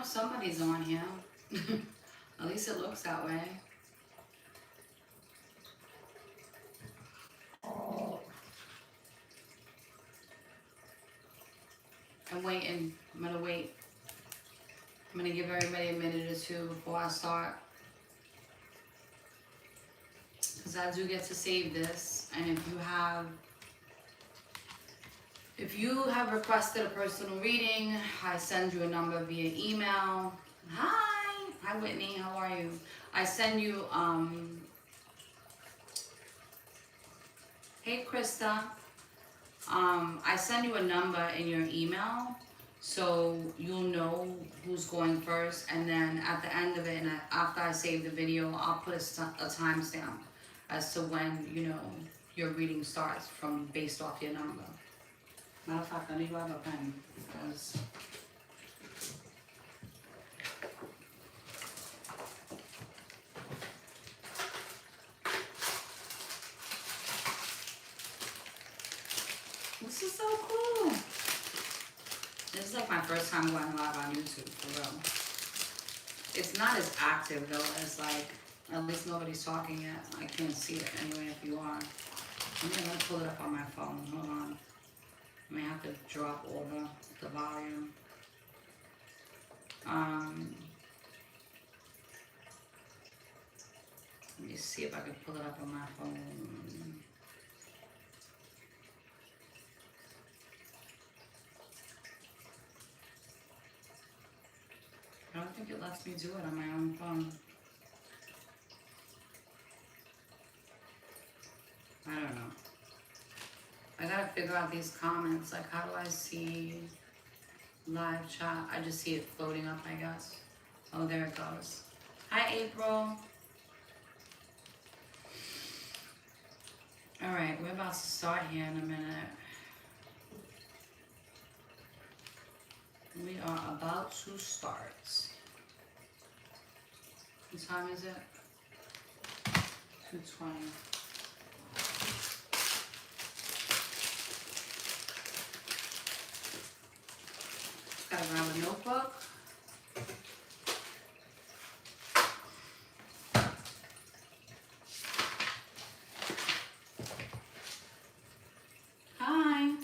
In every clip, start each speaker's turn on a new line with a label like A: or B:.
A: know somebody's on here. At least it looks that way. I'm waiting. I'm gonna wait. I'm gonna give everybody a minute or two before I start. Because I do get to save this. And if you have requested a personal reading, I send you a number via email. Hi Whitney, how are you? I send you, hey Krista. I send you a number in your email so you'll know who's going first, and then at the end of it, and after I save the video, I'll put a timestamp as to when, you know, your reading starts from based off your number. Matter of fact, I need to have a pen because this is so cool. This is like my first time going live on YouTube, for real. It's not as active though as like, at least nobody's talking yet. I can't see it anyway if you are. I'm gonna pull it up on my phone, hold on. I may have to drop all the volume. Let me see if I can pull it up on my phone. I don't think it lets me do it on my own phone. I don't know. I gotta figure out these comments. Like, how do I see live chat? I just see it floating up, I guess. Oh, there it goes. Hi, April. All right, we're about to start here in a minute. We are about to start. What time is it? 2:20. Gotta grab a notebook. Hi.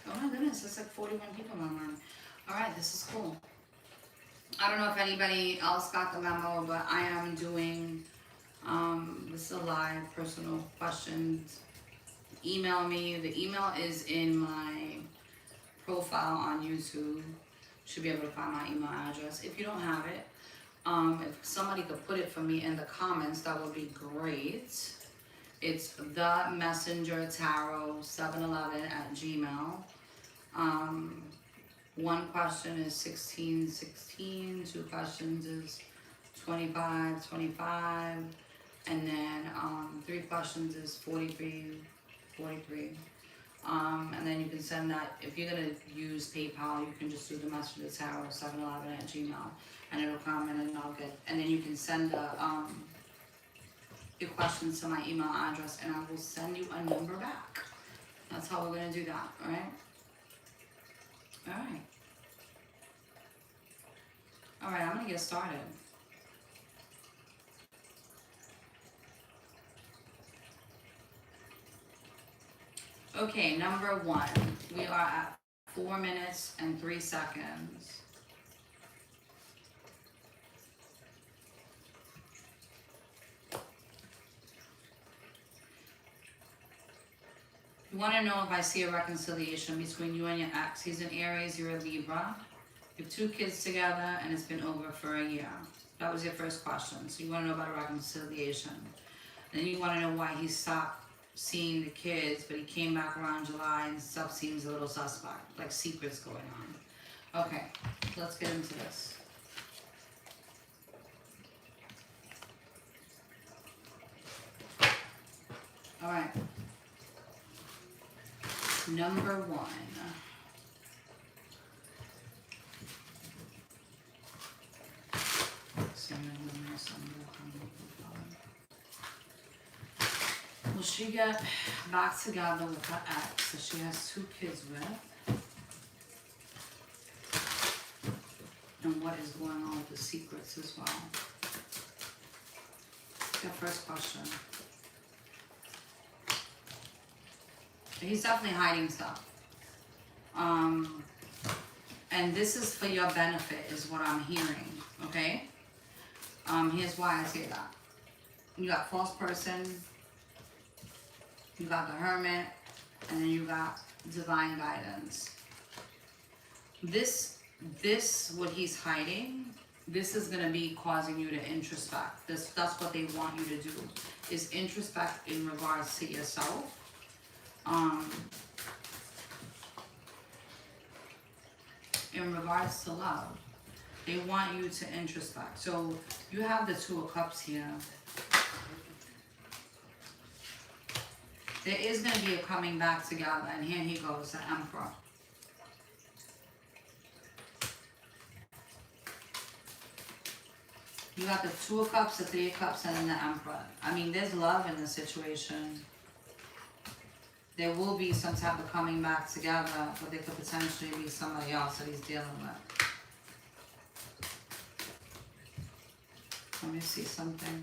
A: Oh my goodness, there's like 41 people online. All right, this is cool. I don't know if anybody else got the memo, but I am doing, this is a live personal questions. Email me. The email is in my profile on YouTube. Should be able to find my email address. If you don't have it, if somebody could put it for me in the comments, that would be great. It's themessengertarot711@gmail. One question is 1616, 2 questions is 2525, and then 3 questions is 4343. And then you can send that, if you're gonna use PayPal, you can just do the messengertarot711@gmail, and it'll come in and I'll get, and then you can send your questions to my email address and I will send you a number back. That's how we're gonna do that, alright? Alright. Alright, I'm gonna get started. Okay, number 1. We are at 4 minutes and 3 seconds. You want to know if I see a reconciliation between you and your ex. He's an Aries, you're a Libra. You have 2 kids together and it's been over for a year. That was your first question. So you want to know about a reconciliation. And then you want to know why he stopped seeing the kids, but he came back around July and stuff seems a little suspect, like secrets going on. Okay, let's get into this. All right. Number 1. Will she get back together with her ex that she has 2 kids with? And what is going on with the secrets as well. The first question. He's definitely hiding stuff. And this is for your benefit is what I'm hearing, okay? Here's why I say that. You got false person, you got the hermit, and then you got divine guidance. This, what he's hiding, this is going to be causing you to introspect. That's what they want you to do, is introspect in regards to yourself. In regards to love, they want you to introspect. So you have the Two of Cups here. There is going to be a coming back together, and here he goes, the Emperor. You got the Two of Cups, the Three of Cups, and then the Emperor. I mean, there's love in the situation. There will be some type of coming back together, but there could potentially be somebody else that he's dealing with. Let me see something.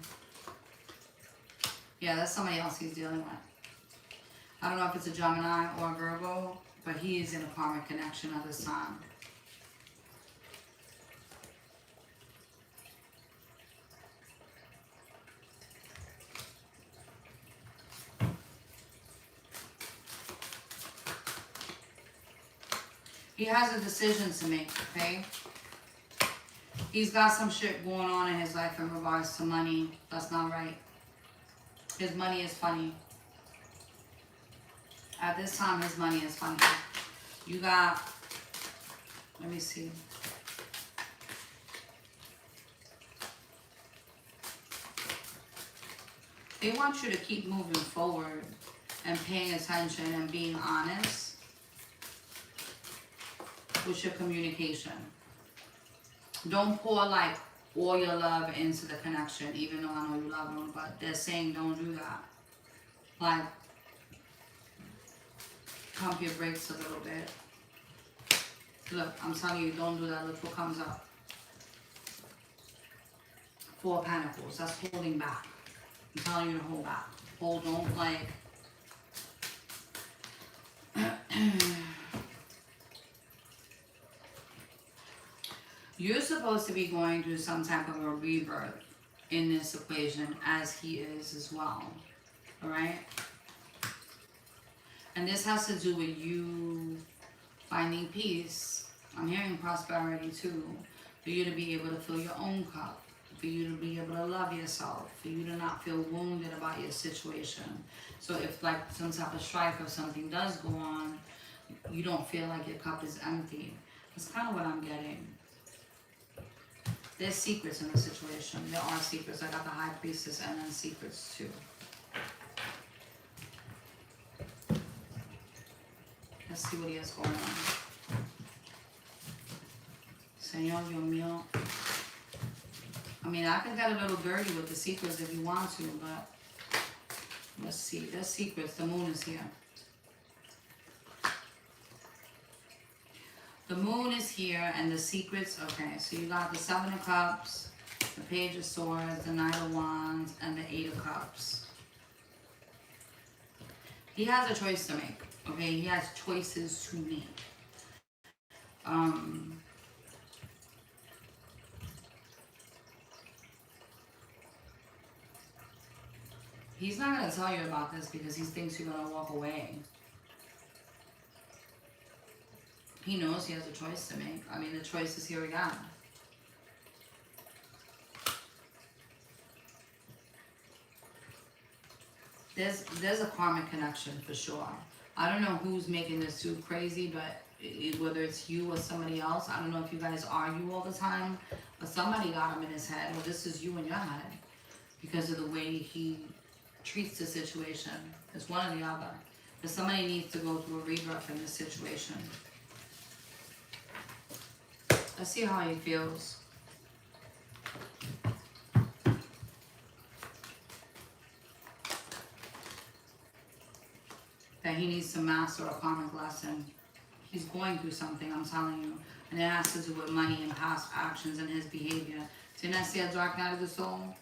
A: Yeah, that's somebody else he's dealing with. I don't know if it's a Gemini or a Virgo, but he is in a karmic connection at this time. He has a decision to make, okay? He's got some shit going on in his life in regards to money. That's not right. His money is funny. At this time, his money is funny. You got, let me see. They want you to keep moving forward and paying attention and being honest with your communication. Don't pour like all your love into the connection, even though I know you love them, but they're saying don't do that. Like, pump your brakes a little bit. Look, I'm telling you, don't do that. Look what comes up. Four of Pentacles. That's holding back. I'm telling you to hold back. Hold, don't like. You're supposed to be going through some type of a rebirth in this equation, as he is as well. Alright? And this has to do with you finding peace. I'm hearing prosperity too. For you to be able to fill your own cup. For you to be able to love yourself. For you to not feel wounded about your situation. So if like some type of strife or something does go on, you don't feel like your cup is empty. That's kind of what I'm getting. There's secrets in the situation. There are secrets. I got the High Priestess and then secrets too. Let's see what he has going on. Señor, Dios mío. I mean, I can get a little dirty with the secrets if you want to, but let's see. There's secrets. The moon is here. The moon is here and the secrets, okay, so you got the Seven of Cups, the Page of Swords, the Knight of Wands, and the Eight of Cups. He has a choice to make, okay? He has choices to make. He's not going to tell you about this because he thinks you're going to walk away. He knows he has a choice to make. I mean, the choice is here again. There's a karmic connection for sure. I don't know who's making this too crazy, but whether it's you or somebody else, I don't know if you guys argue all the time, but somebody got him in his head. Well, this is you in your head because of the way he treats the situation. It's one or the other. But somebody needs to go through a rebirth in this situation. Let's see how he feels. That he needs to master a karmic lesson. He's going through something, I'm telling you. And it has to do with money and past actions and his behavior. Didn't I see a dark night of the soul?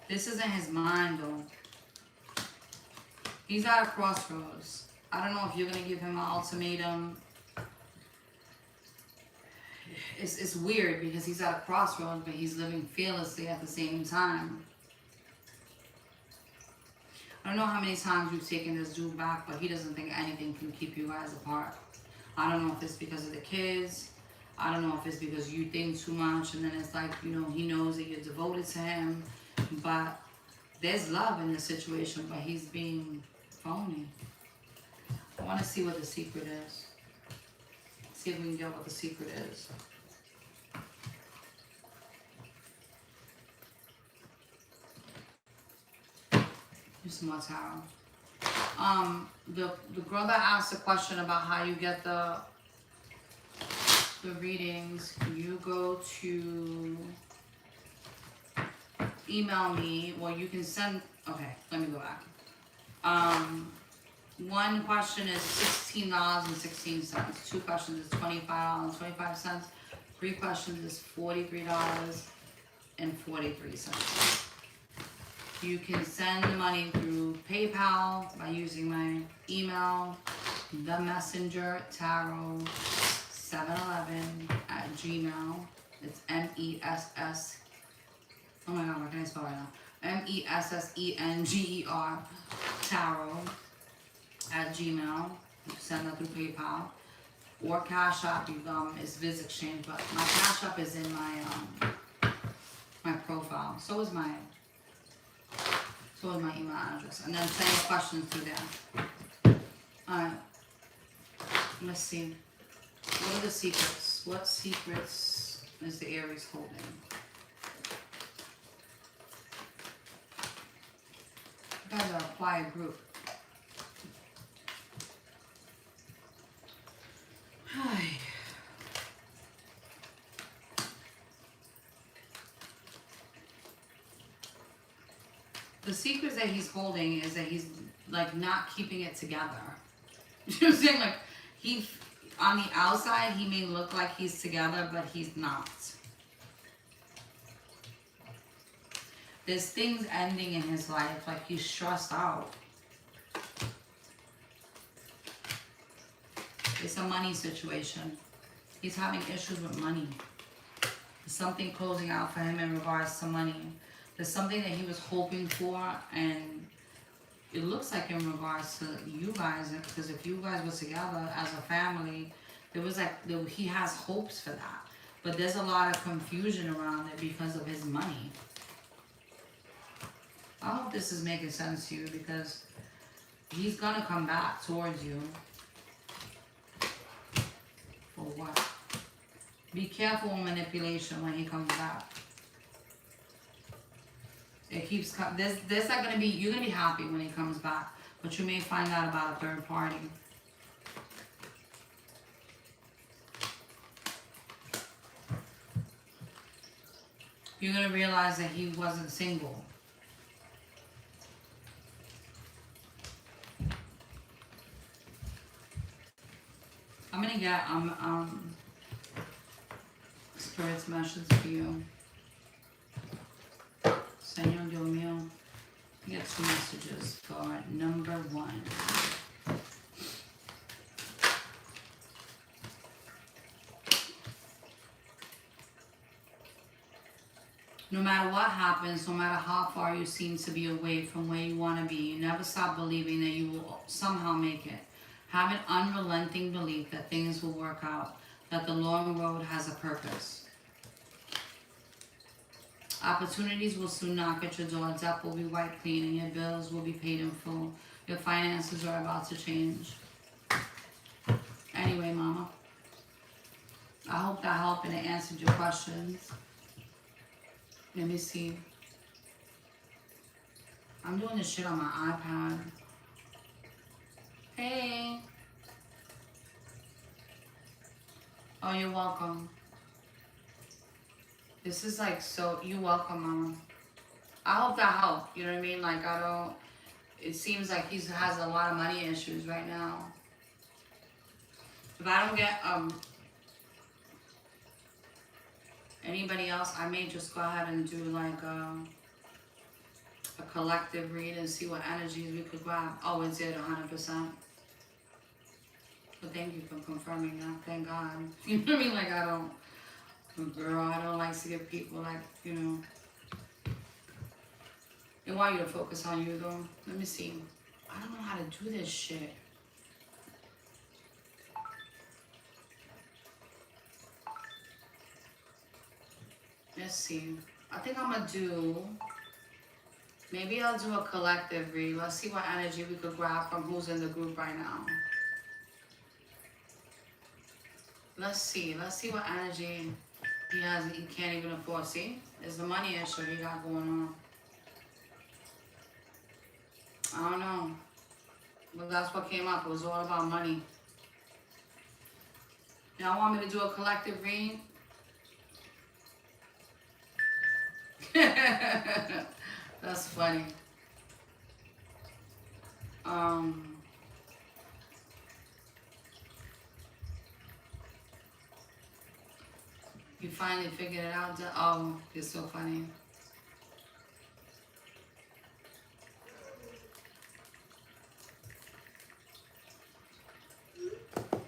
A: This isn't his mind, though. He's at a crossroads. I don't know if you're going to give him an ultimatum. It's weird because he's at a crossroads, but he's living fearlessly at the same time. I don't know how many times you've taken this dude back, but he doesn't think anything can keep you guys apart. I don't know if it's because of the kids. I don't know if it's because you think too much, and then it's like, you know, he knows that you're devoted to him. But there's love in the situation, but he's being phony. I want to see what the secret is. See if we can get what the secret is. Do some more tarot. The girl that asked the question about how you get the readings, you go to email me, or you can send. Okay, let me go back. One question is $16.16. Two questions is $25.25. Three questions is $43.43. You can send the money through PayPal by using my email, themessengertarot711@gmail. It's MESS. Oh my God, what can I spell right now? MESSENGER tarot@gmail. You can send that through PayPal. Or Cash App is Viz Exchange, but my Cash App is in my my profile. So is my email address. And then send questions through there. Alright. Let's see. What are the secrets? What secrets is the Aries holding? You guys are a quiet group. Hi. The secrets that he's holding is that he's like not keeping it together. You know what I'm saying? Like he, on the outside, he may look like he's together, but he's not. There's things ending in his life, like he's stressed out. It's a money situation. He's having issues with money. There's something closing out for him in regards to money. There's something that he was hoping for, and it looks like in regards to you guys, because if you guys were together as a family, there was like, he has hopes for that. But there's a lot of confusion around it because of his money. I hope this is making sense to you, because he's gonna come back towards you. For what? Be careful with manipulation when he comes back. It keeps there's not gonna be, you're gonna be happy when he comes back, but you may find out about a third party. You're gonna realize that he wasn't single. I'm gonna get Spirit's message for you. Señor Dios mío. I get two messages for number one. No matter what happens, no matter how far you seem to be away from where you want to be, you never stop believing that you will somehow make it. Have an unrelenting belief that things will work out, that the long road has a purpose. Opportunities will soon knock at your door. Debt will be wiped clean and your bills will be paid in full. Your finances are about to change. Anyway, Mama, I hope that helped and it answered your questions. Let me see. I'm doing this shit on my iPad. Hey. Oh, you're welcome. This is like so, you're welcome, Mama. I hope that helped. You know what I mean? Like I don't. It seems like he has a lot of money issues right now. If I don't get anybody else, I may just go ahead and do like a collective read and see what energies we could grab. Oh, it did 100%. But thank you for confirming that. Thank God. You know what I mean? Like I don't, girl, I don't like to give people like, you know. They want you to focus on you though. Let me see. I don't know how to do this shit. Let's see. I think I'm gonna do, maybe I'll do a collective read. Let's see what energy we could grab from who's in the group right now. Let's see what energy he has, he can't even afford. See, it's the money issue he got going on. I don't know. But that's what came up. It was all about money. Y'all want me to do a collective read? That's funny. You finally figured it out. Oh, you're so funny.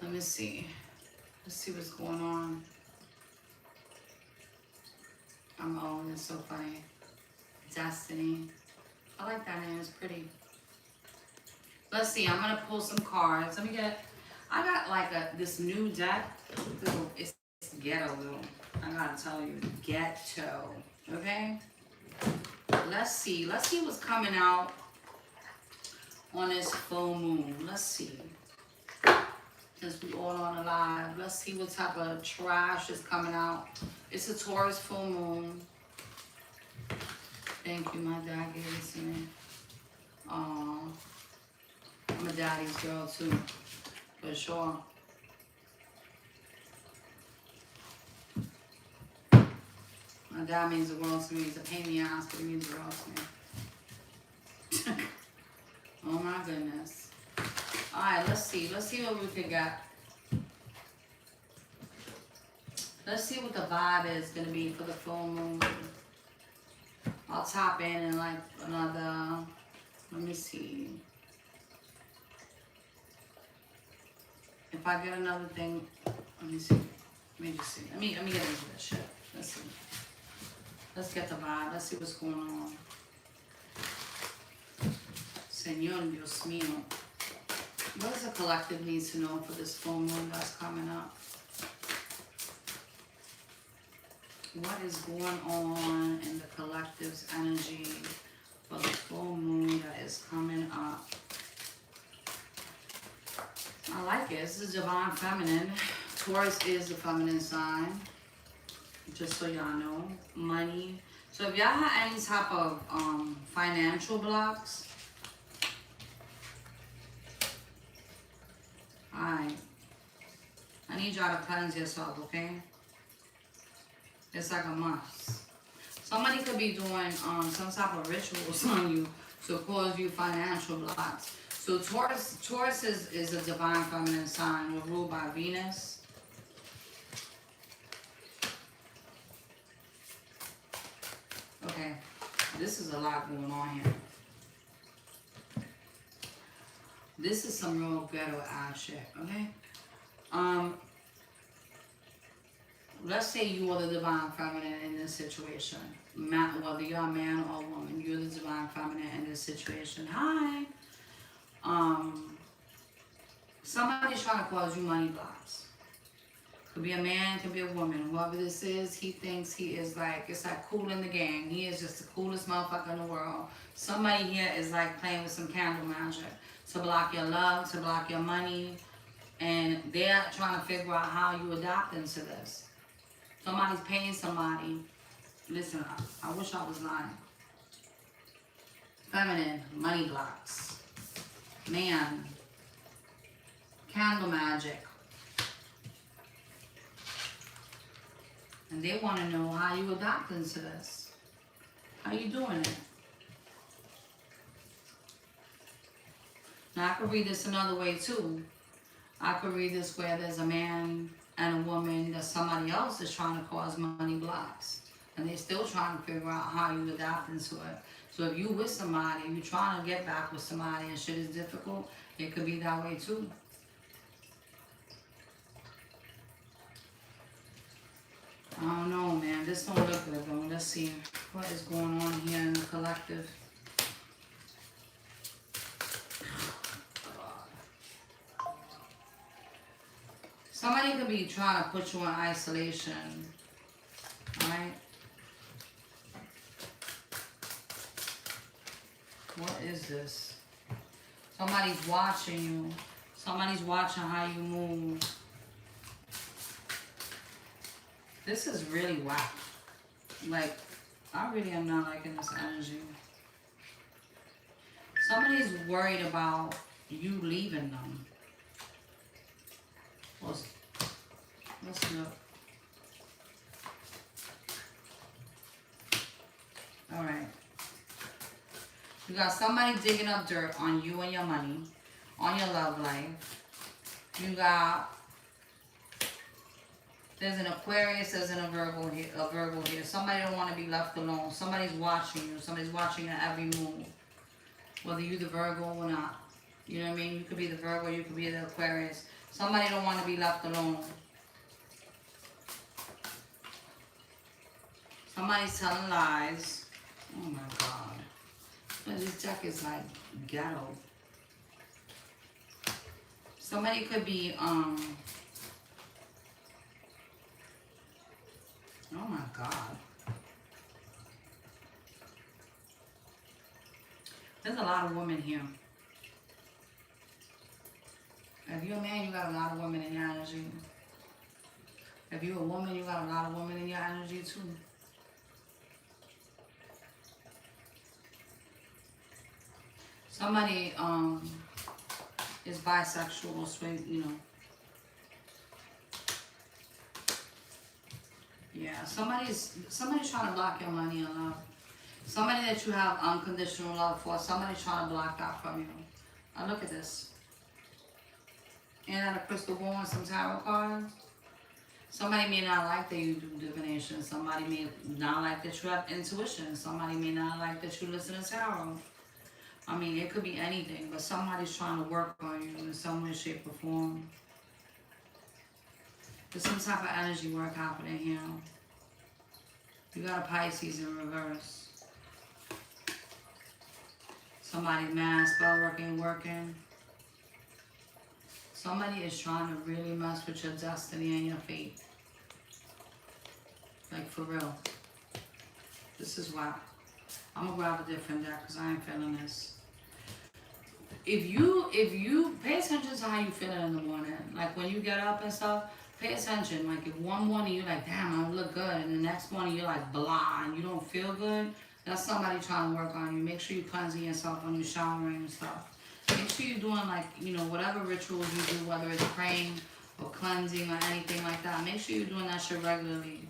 A: Let me see. Let's see what's going on. Oh, it's so funny. Destiny. I like that name. It's pretty. Let's see. I'm gonna pull some cards. Let me get. I got like this new deck. It's ghetto, though. I gotta tell you, ghetto. Okay. Let's see. Let's see what's coming out on this full moon. Let's see. Since we all on the live, let's see what type of trash is coming out. It's a Taurus full moon. Thank you, my dad gave this to me. Aww. I'm a daddy's girl too, for sure. My dad means the world to me. He's a pain in the ass, but he means the world to me. Oh my goodness. Alright, let's see. Let's see what we can get. Let's see what the vibe is going to be for the full moon. I'll tap in like another, let me see. If I get another thing, let me see. Let me just see. Let me get into this shit. Let's see. Let's get the vibe. Let's see what's going on. Señor Dios mío. What does the collective need to know for this full moon that's coming up? What is going on in the collective's energy for the full moon that is coming up? I like it. This is divine feminine. Taurus is the feminine sign. Just so y'all know. Money. So if y'all have any type of financial blocks, alright. I need y'all to cleanse yourself, okay? It's like a must. Somebody could be doing some type of rituals on you to cause you financial blocks. So Taurus is a divine feminine sign. We're ruled by Venus. Okay, this is a lot going on here. This is some real ghetto ass shit, okay? Let's say you are the divine feminine in this situation. Whether you're a man or a woman, you're the divine feminine in this situation. Hi. Somebody's trying to cause you money blocks. Could be a man, could be a woman. Whoever this is, he thinks he is like, it's like cool in the gang. He is just the coolest motherfucker in the world. Somebody here is like playing with some candle magic to block your love, to block your money. And they're trying to figure out how you adapt into this. Somebody's paying somebody. Listen, I wish I was lying. Feminine, money blocks. Man, candle magic. And they want to know how you adapt into this. How you doing it? Now I could read this another way too. I could read this where there's a man and a woman that somebody else is trying to cause money blocks. And they're still trying to figure out how you adapt into it. So if you with somebody, you're trying to get back with somebody and shit is difficult, it could be that way too. I don't know, man. This don't look good though. Let's see what is going on here in the collective. Somebody could be trying to put you in isolation, right? What is this? Somebody's watching you. Somebody's watching how you move. This is really whack. Like, I really am not liking this energy. Somebody's worried about you leaving them. Let's look. Alright. You got somebody digging up dirt on you and your money, on your love life. You got, there's an Aquarius, there's a Virgo here. Somebody don't want to be left alone. Somebody's watching you. Somebody's watching your every move. Whether you're the Virgo or not. You know what I mean? You could be the Virgo, you could be the Aquarius. Somebody don't want to be left alone. Somebody's telling lies. Oh my God. But this deck is like ghetto. Somebody could be, oh my God. There's a lot of women here. If you're a man, you got a lot of women in your energy. If you're a woman, you got a lot of women in your energy too. Somebody is bisexual, straight, you know. Yeah, somebody's trying to block your money and love. Somebody that you have unconditional love for, somebody's trying to block that from you. Now look at this. And out a crystal ball and some tarot cards. Somebody may not like that you do divination. Somebody may not like that you have intuition. Somebody may not like that you listen to tarot. I mean, it could be anything, but somebody's trying to work on you in some way, shape, or form. There's some type of energy work happening here. You got a Pisces in reverse. Somebody's mad, spell working. Somebody is trying to really mess with your destiny and your fate. Like, for real. This is why. I'm going to grab a different deck because I ain't feeling this. If you pay attention to how you feeling in the morning. Like, when you get up and stuff, pay attention. Like, if one morning you're like, damn, I look good. And the next morning you're like, blah, and you don't feel good. That's somebody trying to work on you. Make sure you cleansing yourself when you're showering and stuff. Make sure you're doing, like, you know, whatever rituals you do, whether it's praying or cleansing or anything like that. Make sure you're doing that shit regularly.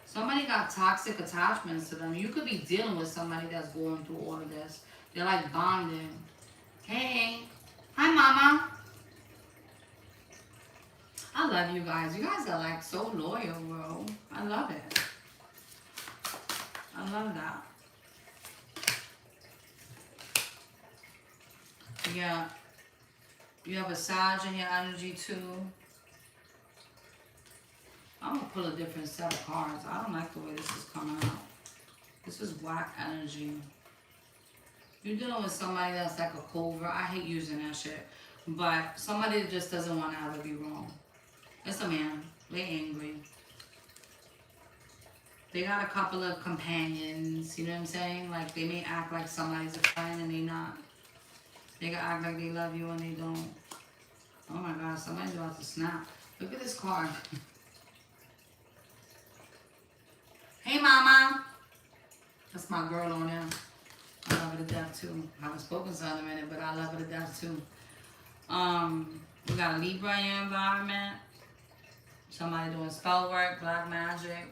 A: Somebody got toxic attachments to them. You could be dealing with somebody that's going through all of this. They're like bonding. Hey. Hi, mama. I love you guys. You guys are like so loyal, bro. I love it. I love that. Yeah. You have a Sag in your energy too. I'm going to pull a different set of cards. I don't like the way this is coming out. This is whack energy. You're dealing with somebody that's like a covert. I hate using that shit. But somebody that just doesn't want to ever be wrong. It's a man. They're angry. They got a couple of companions. You know what I'm saying? Like, they may act like somebody's a friend and they not. They can act like they love you and they don't. Oh my God, somebody's about to snap. Look at this card. Hey, mama. That's my girl on there. I love her to death too. I haven't spoken to her in a minute, but I love her to death too. We got a Libra in your environment. Somebody doing spell work, black magic.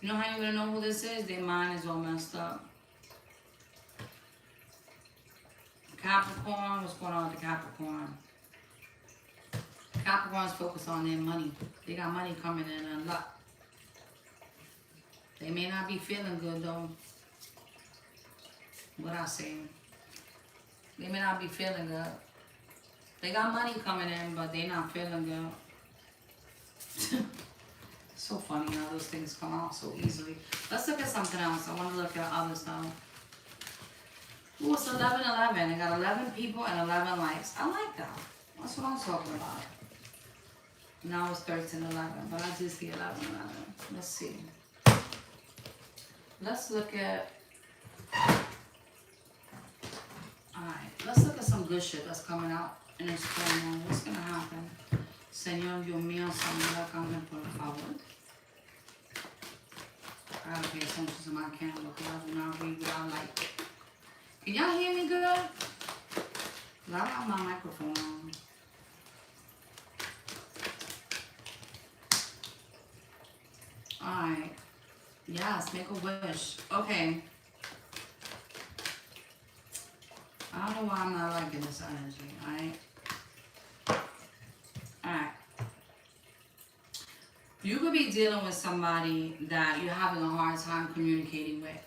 A: You know how you're gonna know who this is? Their mind is all messed up. Capricorn, what's going on with the Capricorn? Capricorn's focused on their money. They got money coming in and luck. They may not be feeling good though. What I say? They may not be feeling good. They got money coming in, but they not feeling good. So funny how those things come out so easily. Let's look at something else. I want to look at other stuff. Ooh, it's 11-11. I got 11 people and 11 likes. I like that. That's what I'm talking about. Now it's 13-11, but I did see 11-11. Let's see. Let's look at... Alright, let's look at some good shit that's coming out in this full moon. What's going to happen? Señor, Dios mío, Señor, come por favor. I gotta pay attention to my camera because I do not read what I like. Can y'all hear me good? Cause I got my microphone on. Alright. Yes, make a wish. Okay. I don't know why I'm not liking this energy, alright? Alright. You could be dealing with somebody that you're having a hard time communicating with.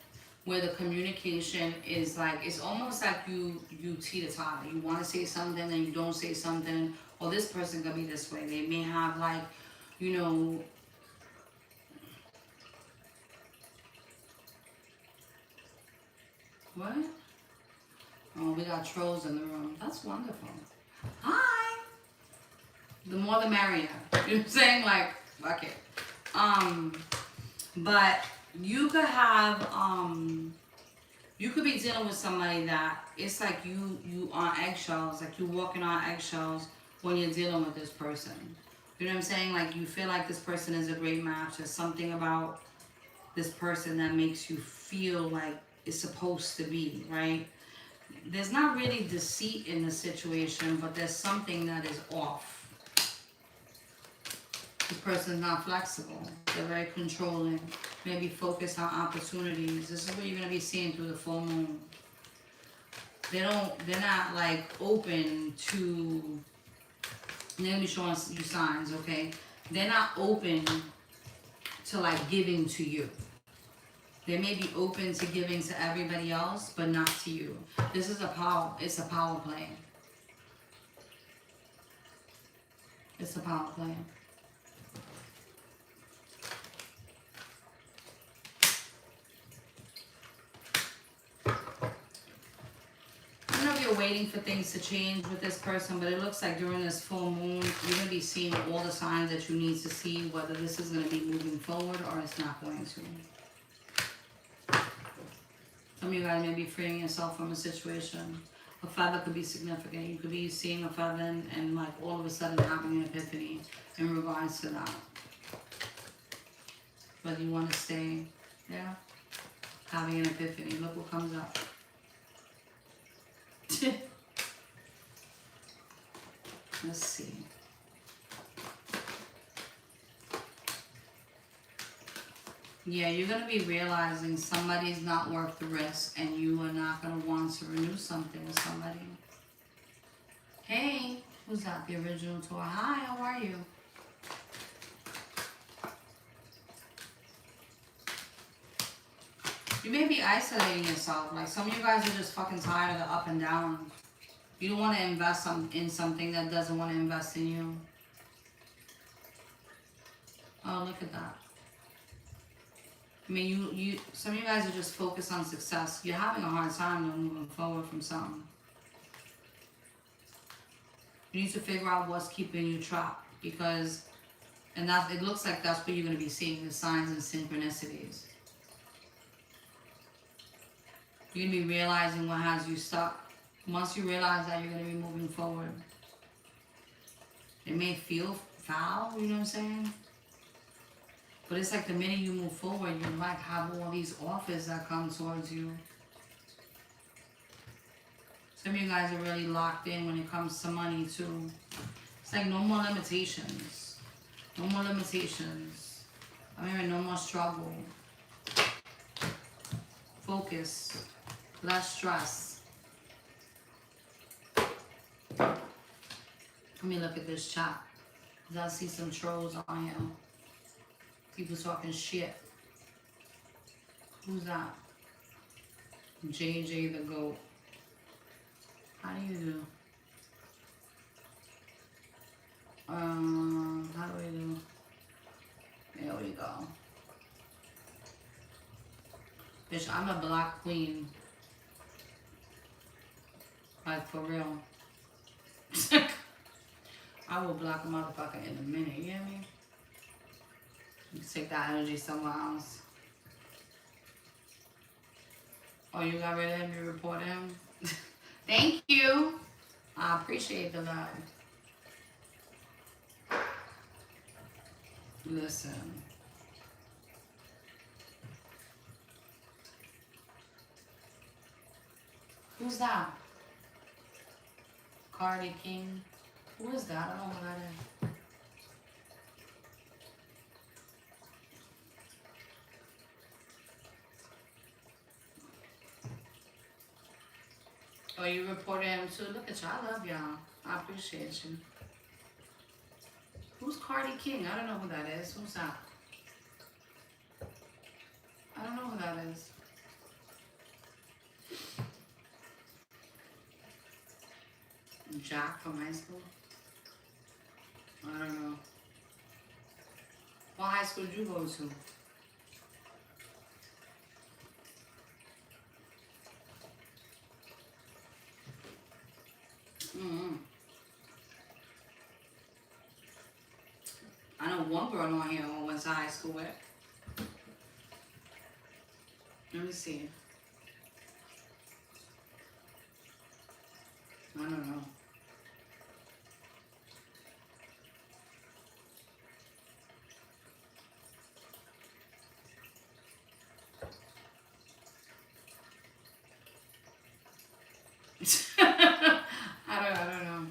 A: Where the communication is like, it's almost like you teeter-totter. You want to say something and you don't say something. Or this person could be this way. They may have like, you know, what? Oh, we got trolls in the room. That's wonderful. Hi! The more the merrier. You know what I'm saying? Like, fuck it. But you could have, you could be dealing with somebody that it's like you on eggshells, like you walking on eggshells when you're dealing with this person. You know what I'm saying? Like you feel like this person is a great match. There's something about this person that makes you feel like it's supposed to be, right? There's not really deceit in the situation, but there's something that is off. This person's not flexible. They're very controlling. Maybe focused on opportunities. This is what you're gonna be seeing through the full moon. They're not like open to, they're gonna be showing you signs, okay? They're not open to like giving to you. They may be open to giving to everybody else, but not to you. This is it's a power play. It's a power play. I don't know if you're waiting for things to change with this person, but it looks like during this full moon, you're going to be seeing all the signs that you need to see, whether this is going to be moving forward or it's not going to. Some of you guys may be freeing yourself from a situation. A feather could be significant. You could be seeing a feather and like all of a sudden having an epiphany in regards to that. Whether you want to stay there, having an epiphany. Look what comes up. Let's see. Yeah, you're going to be realizing somebody's not worth the risk and you are not going to want to renew something with somebody. Hey, who's that? The original tour. Hi, how are you? You may be isolating yourself. Like some of you guys are just fucking tired of the up and down. You don't want to invest in something that doesn't want to invest in you. Oh, look at that. I mean, some of you guys are just focused on success. You're having a hard time though moving forward from something. You need to figure out what's keeping you trapped because, and that it looks like that's what you're going to be seeing, the signs and synchronicities. You're going to be realizing what has you stuck. Once you realize that, you're going to be moving forward. It may feel foul, you know what I'm saying? But it's like the minute you move forward, you like have all these offers that come towards you. Some of you guys are really locked in when it comes to money too. It's like no more limitations. No more limitations. I'm hearing no more struggle. Focus. Less stress. Let me look at this chat. Cause I see some trolls on here. People talking shit. Who's that? JJ the GOAT. How do you do? How do we do? There we go. Bitch, I'm a black queen. Like, for real. I will block a motherfucker in a minute, you hear me? You can take that energy somewhere else. Oh, you got rid of him? You reported him? Thank you. I appreciate the love. Listen. Who's that? Cardi King. Who is that? I don't know who that is. Oh, you reported him too? Look at y'all. I love y'all. I appreciate you. Who's Cardi King? I don't know who that is. Who's that? I don't know who that is. Jack from high school? I don't know. What high school did you go to? I know one girl on here I went to high school with. Let me see. I don't know. I don't know.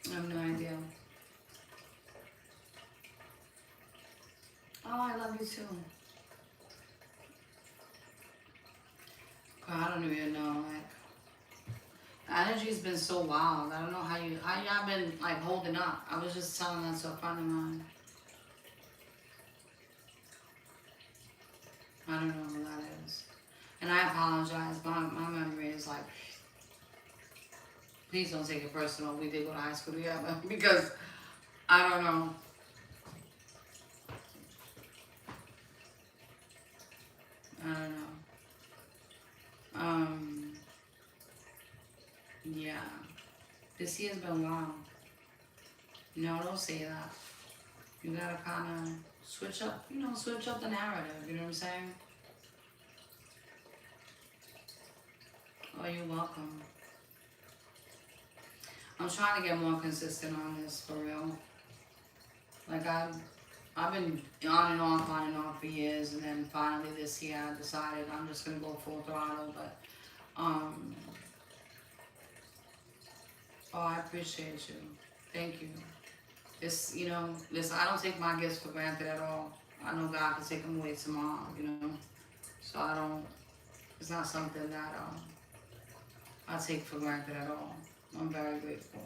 A: I have no idea. Oh, I love you too. God, I don't even know. Like, the energy's been so wild. I don't know how y'all been like holding up. I was just telling that to a friend of mine. I don't know who that is. And I apologize. My memory is like, please don't take it personal. We did go to high school together because I don't know. I don't know. Yeah. This year's been wild. No, don't say that. You gotta kind of switch up, switch up the narrative. You know what I'm saying? Oh, you're welcome. I'm trying to get more consistent on this, for real. Like, I've been on and off for years, and then finally this year I decided I'm just gonna go full throttle. But oh, I appreciate you. Thank you. It's, listen, I don't take my gifts for granted at all. I know God can take them away tomorrow, So it's not something that I take for granted at all. I'm very grateful.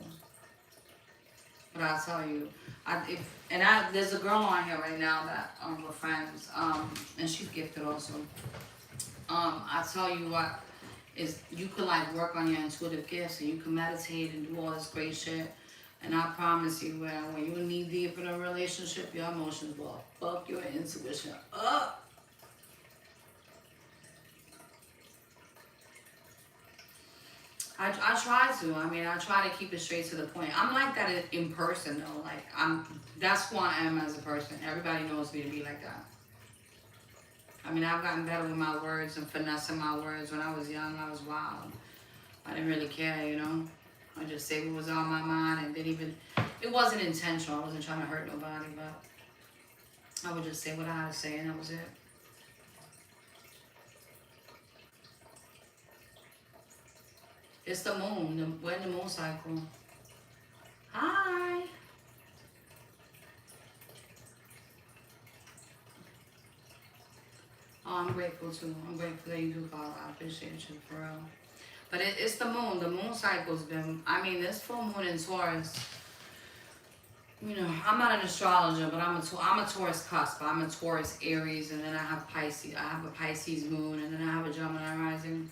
A: But I'll tell you, there's a girl on here right now that we're friends, and she's gifted also. I tell you what, is you could like work on your intuitive gifts, and you can meditate and do all this great shit. And I promise you, when you knee deep in a relationship, your emotions will fuck your intuition up. I try to. I try to keep it straight to the point. I'm like that in person, though. Like, that's who I am as a person. Everybody knows me to be like that. I've gotten better with my words and finessing my words. When I was young, I was wild. I didn't really care, I just say what was on my mind, and it wasn't intentional. I wasn't trying to hurt nobody, but I would just say what I had to say, and that was it. It's the moon. We're in the moon cycle. Hi. Oh, I'm grateful too. I'm grateful that you do follow. I appreciate you, for real. But it's the moon. The moon cycle's been, I mean, this full moon in Taurus, you know, I'm not an astrologer, but I'm a Taurus cusp. I'm a Taurus Aries, and then I have Pisces. I have a Pisces moon, and then I have a Gemini rising.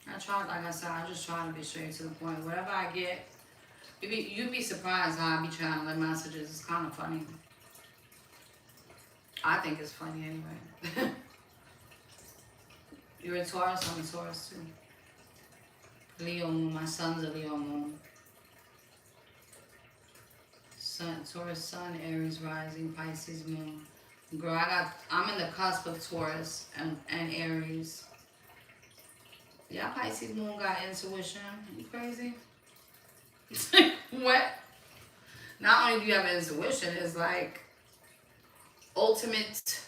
A: I try, like I said, I just try to be straight to the point. Whatever I get, you'd be surprised how I be channeling messages. It's kind of funny. I think it's funny anyway. You're a Taurus, I'm a Taurus too. Leo moon, my son's a Leo moon. Sun, Taurus sun, Aries rising, Pisces moon. Girl, I'm in the cusp of Taurus and Aries. Yeah, Pisces moon got intuition. You crazy? What? Not only do you have intuition, it's like ultimate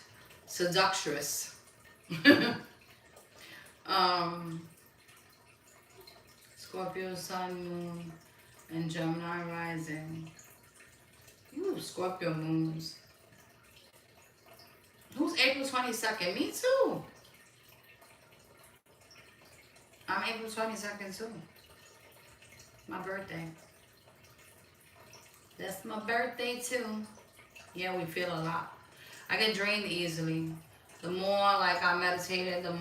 A: seductress. Scorpio sun, moon, and Gemini rising. Ooh, Scorpio moons. Who's April 22nd? Me too. I'm April 22nd too. My birthday. That's my birthday too. Yeah, we feel a lot. I get drained easily. The more like I meditated, the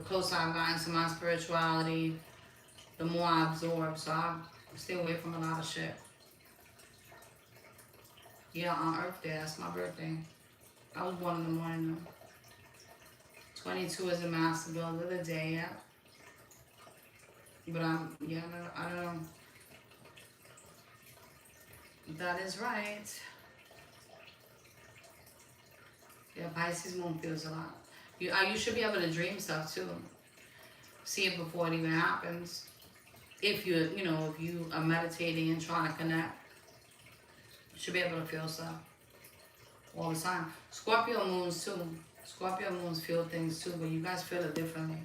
A: closer I've gotten to my spirituality, the more I absorb. So I stay away from a lot of shit. Yeah, on Earth Day, that's my birthday. I was born in the morning though. 22 is a master builder of the day, yeah. But I don't know. That is right. Yeah, Pisces moon feels a lot. You should be able to dream stuff too. See it before it even happens. If you are meditating and trying to connect, you should be able to feel stuff all the time. Scorpio moons too. Scorpio moons feel things too, but you guys feel it differently.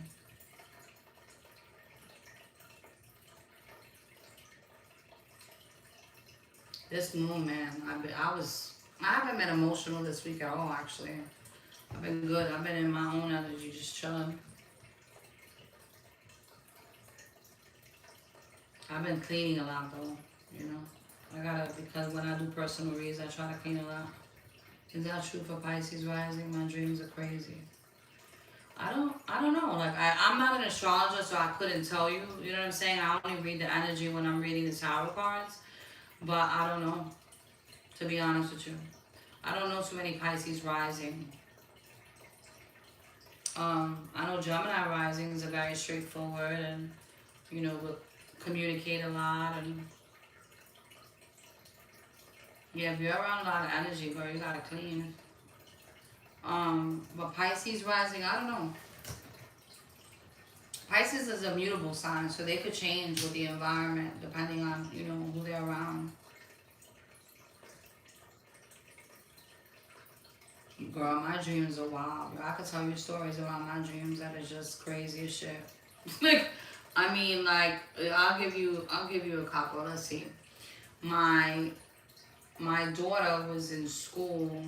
A: This moon, man, I haven't been emotional this week at all, actually. I've been good. I've been in my own energy, just chilling. I've been cleaning a lot, though, you know. Because when I do personal reads, I try to clean a lot. Is that true for Pisces rising? My dreams are crazy. I don't know. Like, I'm not an astrologer, so I couldn't tell you. You know what I'm saying? I only read the energy when I'm reading the tarot cards. But I don't know, to be honest with you. I don't know too many Pisces rising. I know Gemini risings are very straightforward and, you know, will communicate a lot. And yeah, if you're around a lot of energy, girl, you gotta clean. But Pisces rising, I don't know. Pisces is a mutable sign, so they could change with the environment depending on, you know, who they're around. Girl, my dreams are wild. I could tell you stories about my dreams that is just crazy as shit. Like, I mean, like, I'll give you a couple. Let's see. My daughter was in school.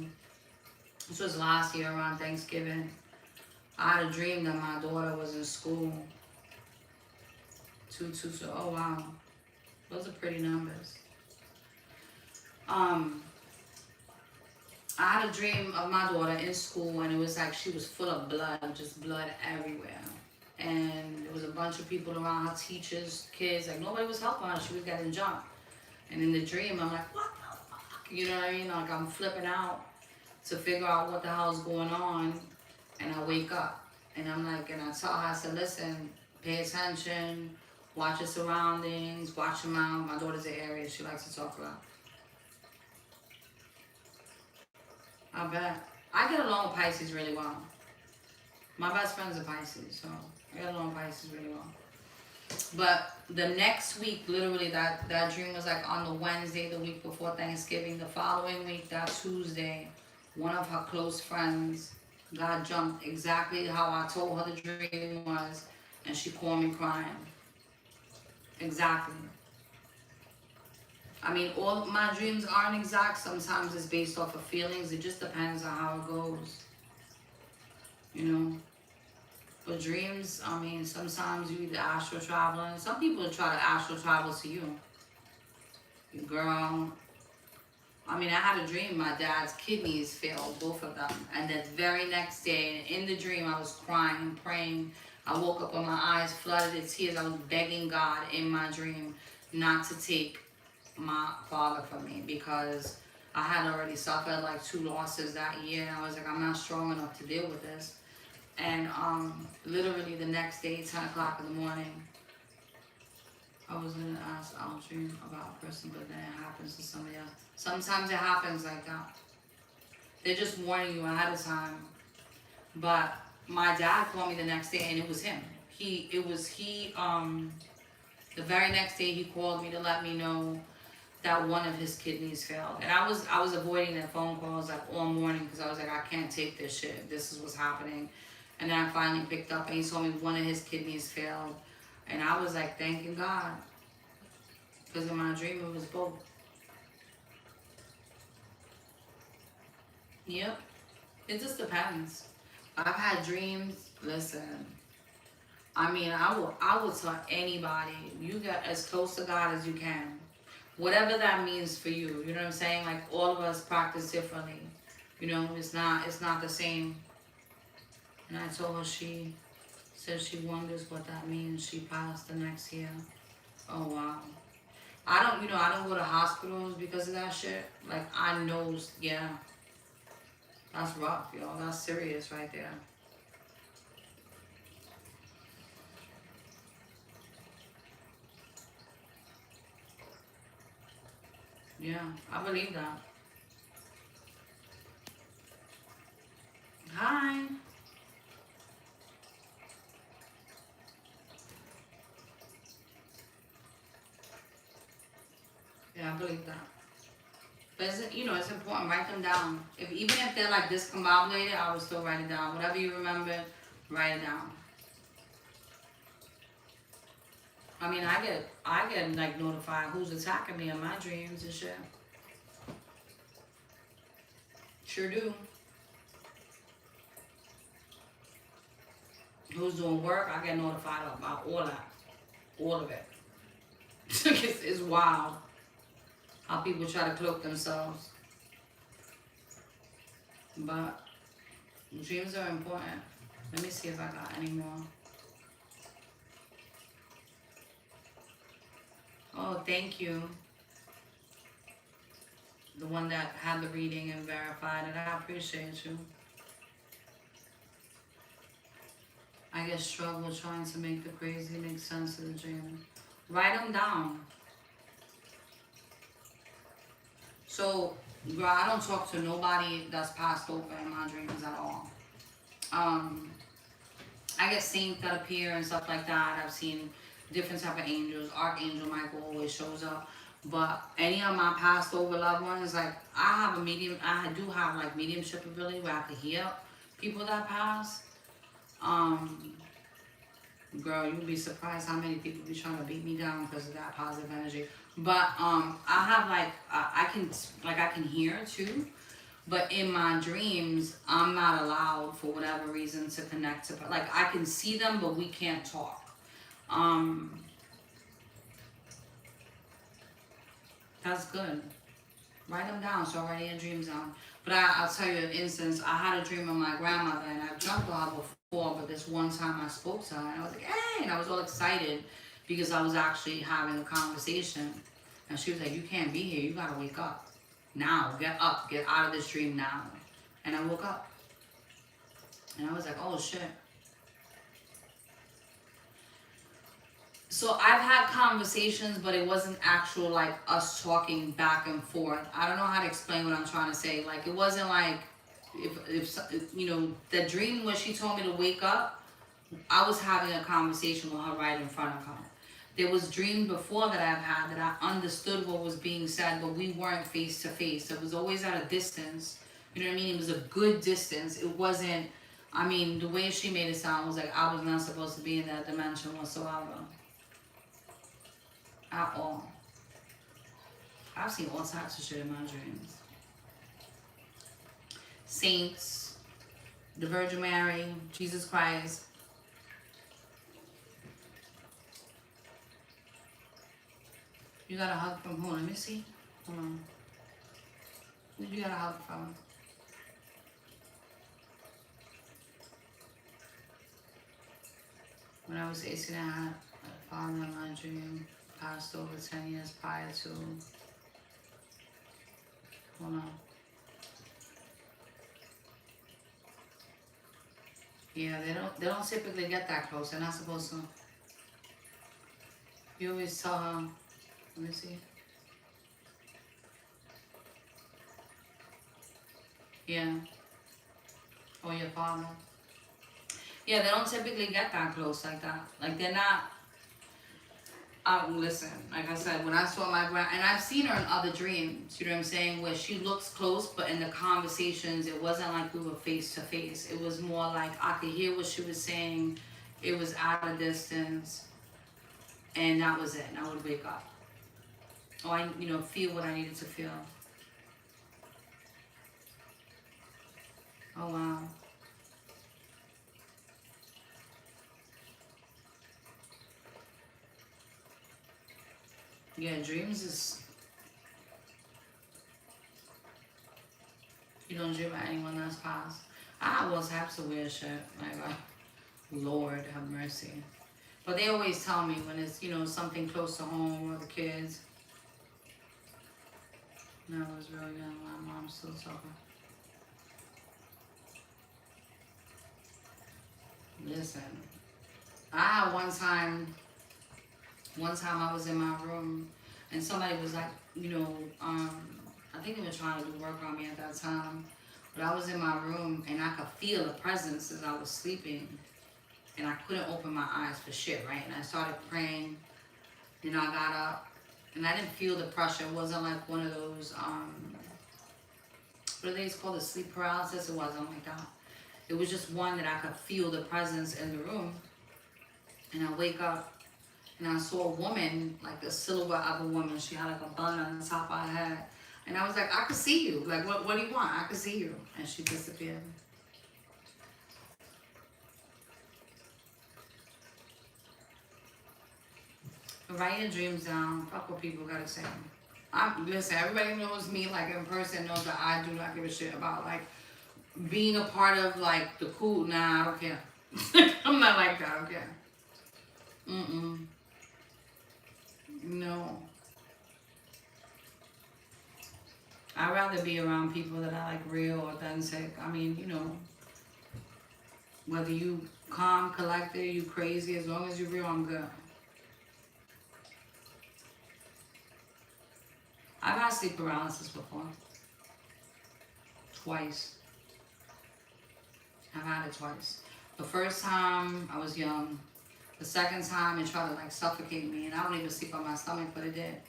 A: This was last year around Thanksgiving. I had a dream that my daughter was in school. 222. Oh wow, those are pretty numbers. I had a dream of my daughter in school, and it was like she was full of blood, just blood everywhere. And there was a bunch of people around her, teachers, kids, like nobody was helping her. She was getting jumped. And in the dream, I'm like, what the fuck? You know what I mean? Like I'm flipping out to figure out what the hell's going on. And I wake up, and I'm like, and I tell her, I said, listen, pay attention, watch your surroundings, watch your mouth. My daughter's an Aries, she likes to talk a lot. I bet. I get along with Pisces really well. My best friend's a Pisces, so I get along with Pisces really well. But the next week, literally, that dream was like on the Wednesday, the week before Thanksgiving. The following week, that Tuesday, one of her close friends got jumped exactly how I told her the dream was, and she called me crying. Exactly. I mean, all my dreams aren't exact. Sometimes it's based off of feelings. It just depends on how it goes. You know? For dreams, I mean, sometimes you either astral traveling. Some people try to astral travel to you. Girl, I mean, I had a dream my dad's kidneys failed, both of them. And the very next day, in the dream, I was crying and praying. I woke up with my eyes flooded with tears. I was begging God in my dream not to take my father from me because I had already suffered like 2 losses that year. And I was like, I'm not strong enough to deal with this. And literally the next day, 10 o'clock in the morning, I was gonna ask Aldrin about a person, but then it happens to somebody else. Sometimes it happens like that. They're just warning you ahead of time. But my dad called me the next day, and it was him. The very next day he called me to let me know that one of his kidneys failed. And I was avoiding the phone calls like all morning because I was like, I can't take this shit. This is what's happening. And then I finally picked up, and he told me one of his kidneys failed. And I was like, thanking God. Because in my dream, it was both. Yep. It just depends. I've had dreams. Listen. I mean, I will tell anybody, you get as close to God as you can. Whatever that means for you. You know what I'm saying? Like, all of us practice differently. You know, it's not the same. And I told her, she said she wonders what that means. She passed the next year. Oh, wow. I don't go to hospitals because of that shit. Like, I know, yeah. That's rough, yo. That's serious right there. Yeah, I believe that. Hi. Yeah, I believe that. But it's important. Write them down. Even if they're like discombobulated, I would still write it down. Whatever you remember, write it down. I mean, I get like notified who's attacking me in my dreams and shit. Sure do. Who's doing work? I get notified about all that, all of it. It's wild how people try to cloak themselves. But dreams are important. Let me see if I got any more. Oh, thank you. The one that had the reading and verified it. I appreciate you. I get struggle trying to make the crazy make sense of the dream. Write them down. So, girl, I don't talk to nobody that's passed over in my dreams at all. I get saints that appear and stuff like that. I've seen different type of angels. Archangel Michael always shows up. But any of my passed over loved ones, like I do have like mediumship ability where I can hear people that pass. Girl, you'd be surprised how many people be trying to beat me down because of that positive energy. But I have like I can hear too. But in my dreams, I'm not allowed for whatever reason to connect to. Like I can see them, but we can't talk. That's good. Write them down. So write your dreams down. But I'll tell you an instance. I had a dream of my grandmother, and I've dreamt of her before. But this one time I spoke to her, and I was like, "Hey!" And I was all excited because I was actually having a conversation. And she was like, "You can't be here. You gotta wake up now. Get up. Get out of this dream now." And I woke up, and I was like, "Oh shit." So I've had conversations, but it wasn't actual like us talking back and forth. I don't know how to explain what I'm trying to say. Like it wasn't like if the dream where she told me to wake up, I was having a conversation with her right in front of her. There was dreams before that I've had that I understood what was being said, but we weren't face to face. It was always at a distance. You know what I mean? It was a good distance. It wasn't. I mean, the way she made it sound was like I was not supposed to be in that dimension whatsoever. At all. I've seen all types of shit in my dreams. Saints, the Virgin Mary, Jesus Christ, You got a hug from who? Let me see. Hold on. Who did you got a hug from? When I was 18, I had a father in my dream. Passed over 10 years prior to. Hold on. Yeah, they don't typically get that close. They're not supposed to. You always tell her. Let me see. Yeah. Or your father. Yeah, they don't typically get that close like that. Like they're not. Listen, like I said, when I saw my grand, and I've seen her in other dreams, you know what I'm saying, where she looks close, but in the conversations, it wasn't like we were face to face. It was more like I could hear what she was saying. It was at a distance, and that was it. And I would wake up, or I, feel what I needed to feel. Oh wow. Yeah, dreams is. You don't dream about anyone that's passed. I always have to wear shit. Like, Lord have mercy. But they always tell me when it's, something close to home or the kids. No, I was real young. My mom's still talking. Listen, I had one time I was in my room and somebody was like, I think they were trying to do work on me at that time. But I was in my room and I could feel the presence as I was sleeping. And I couldn't open my eyes for shit, right? And I started praying. I got up and I didn't feel the pressure. It wasn't like one of those, what are they called, the sleep paralysis? It wasn't like that. It was just one that I could feel the presence in the room. And I wake up and I saw a woman, like a silhouette of a woman. She had like a bun on the top of her head. And I was like, I could see you. Like, what do you want? I could see you. And she disappeared. Write your dreams down. Fuck what people gotta say. Listen, everybody knows me, like in person, knows that I do not give a shit about like being a part of like the cool. Nah, I don't care. I'm not like that. I don't care. No. I'd rather be around people that are like real, authentic. I mean, whether you calm, collected, you crazy, as long as you're real, I'm good. I've had sleep paralysis before. Twice. I've had it twice. The first time I was young. The second time it tried to like suffocate me, and I don't even sleep on my stomach, but it did.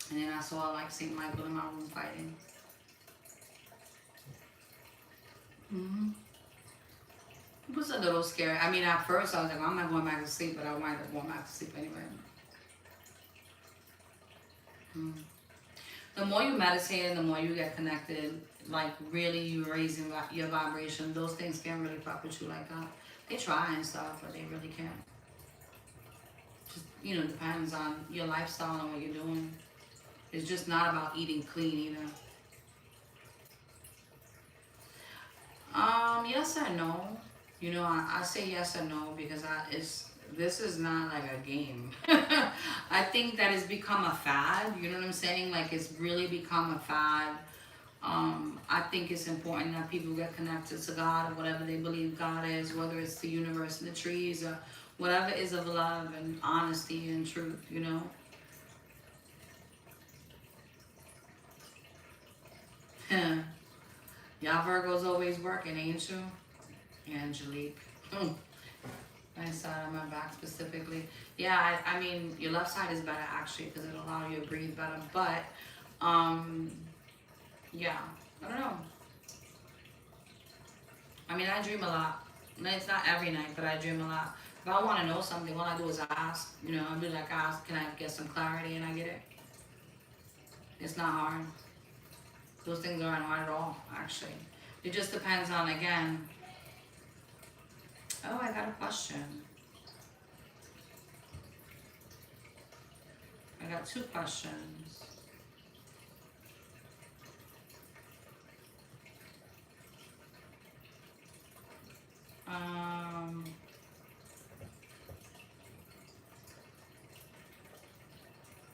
A: And then I saw like St. Michael in my room fighting. It was a little scary. I mean, at first I was like, I'm not going back to sleep, but I might have gone back to sleep anyway. The more you meditate and the more you get connected, like really you raising your vibration, those things can't really fuck with you like that. They try and stuff, but they really can't. Just, depends on your lifestyle and what you're doing. It's just not about eating clean either. Yes and no. I say yes and no because this is not like a game. I think that it's become a fad. You know what I'm saying? Like it's really become a fad. I think it's important that people get connected to God or whatever they believe God is, whether it's the universe and the trees or whatever is of love and honesty and truth, Y'all Virgos always working, ain't you? Angelique. Right side on my back specifically. Yeah, I mean, your left side is better actually because it'll allow you to breathe better. But, yeah, I don't know. I mean, I dream a lot. It's not every night, but I dream a lot. If I want to know something, all I do is ask. I'll be like, ask, can I get some clarity? And I get it. It's not hard. Those things aren't hard at all, actually. It just depends on, again. Oh, I got a question. I got 2 questions.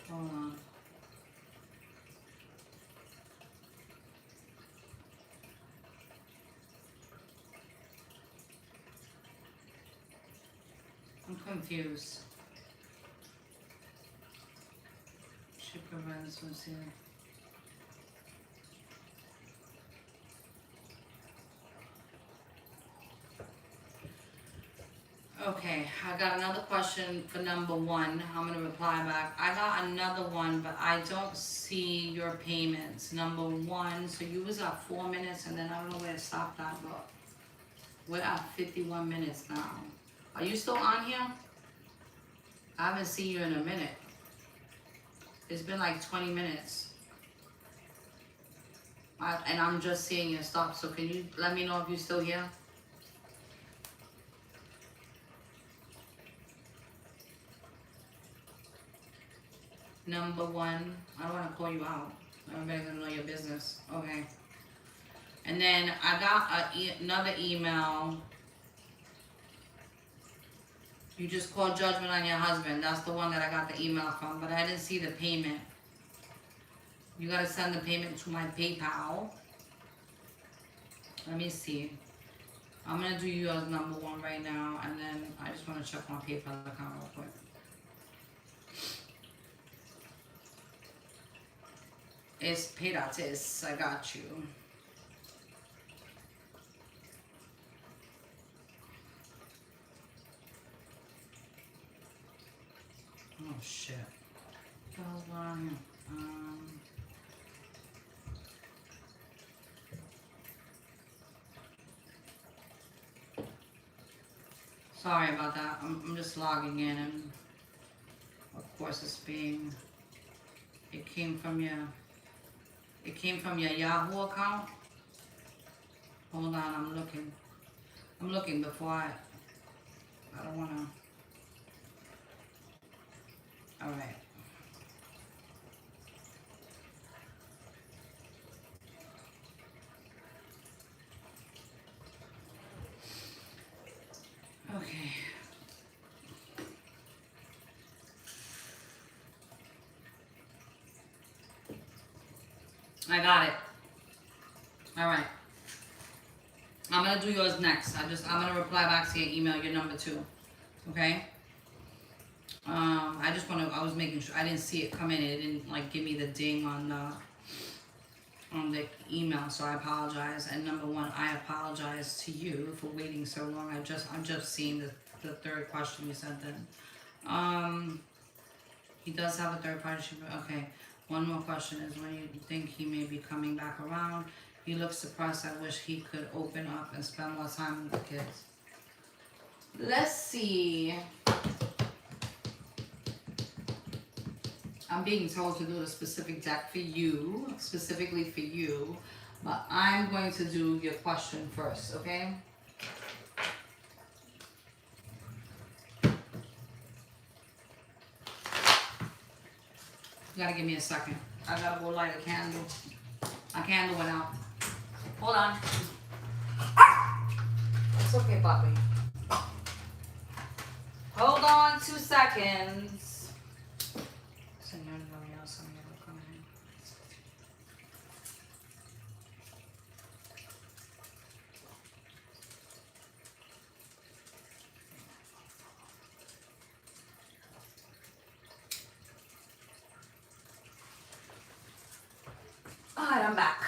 A: Hold on. I'm confused. She prevents what's here. Okay, I got another question for number 1. I'm gonna reply back. I got another one, but I don't see your payments. Number 1, so you was at 4 minutes, and then I don't know where to stop that, but we're at 51 minutes now. Are you still on here? I haven't seen you in a minute. It's been like 20 minutes. And I'm just seeing your stop, so can you let me know if you're still here? Number 1, I don't want to call you out. Everybody's gonna know your business. Okay. And then I got another email. You just called judgment on your husband. That's the one that I got the email from, but I didn't see the payment. You gotta send the payment to my PayPal. Let me see. I'm gonna do you as number 1 right now, and then I just wanna check my PayPal account real quick. It's Pirates. I got you. Oh shit. Hold on. Sorry about that. I'm just logging in, and of course it's being. It came from your Yahoo account. Hold on, I'm looking. I'm looking before I don't wanna. All right. Okay. I got it. All right. I'm gonna do yours next. I'm gonna reply back to your email, your number 2. Okay. I was making sure I didn't see it come in. It didn't like give me the ding on the email, so I apologize. And number 1, I apologize to you for waiting so long. I'm just seeing the 3rd question you sent in. He does have a 3rd party shipper. Okay. One more question is, when you think he may be coming back around? He looks suppressed. I wish he could open up and spend more time with the kids. Let's see. I'm being told to do a specific deck for you, specifically for you, but I'm going to do your question first, okay? You gotta give me a second. I gotta go light a candle. My candle went out. Hold on. It's okay, puppy. Hold on 2 seconds. Alright, I'm back.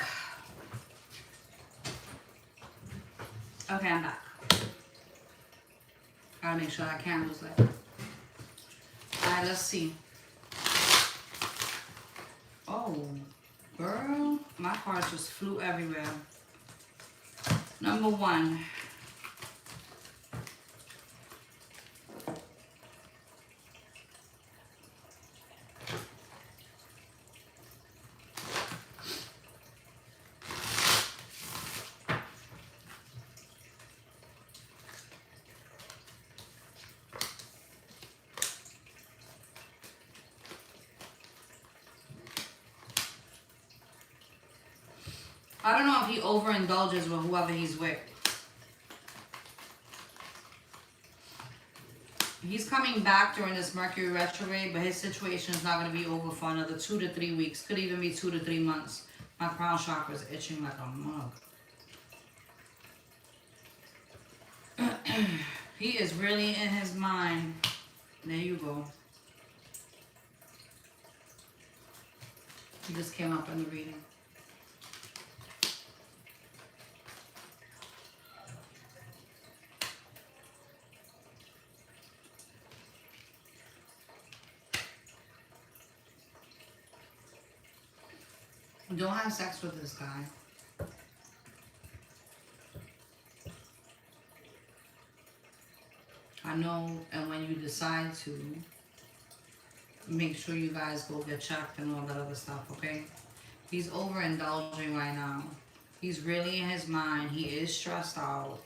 A: Okay, I'm back. Gotta make sure that candle's lit. Alright, let's see. Oh, girl, my cards just flew everywhere. Number 1. I don't know if he overindulges with whoever he's with. He's coming back during this Mercury retrograde, but his situation is not going to be over for another 2 to 3 weeks. Could even be 2 to 3 months. My crown chakra is itching like a mug. He is really in his mind. There you go. He just came up in the reading. Don't have sex with this guy. I know, and when you decide to, make sure you guys go get checked and all that other stuff, okay? He's overindulging right now. He's really in his mind. He is stressed out.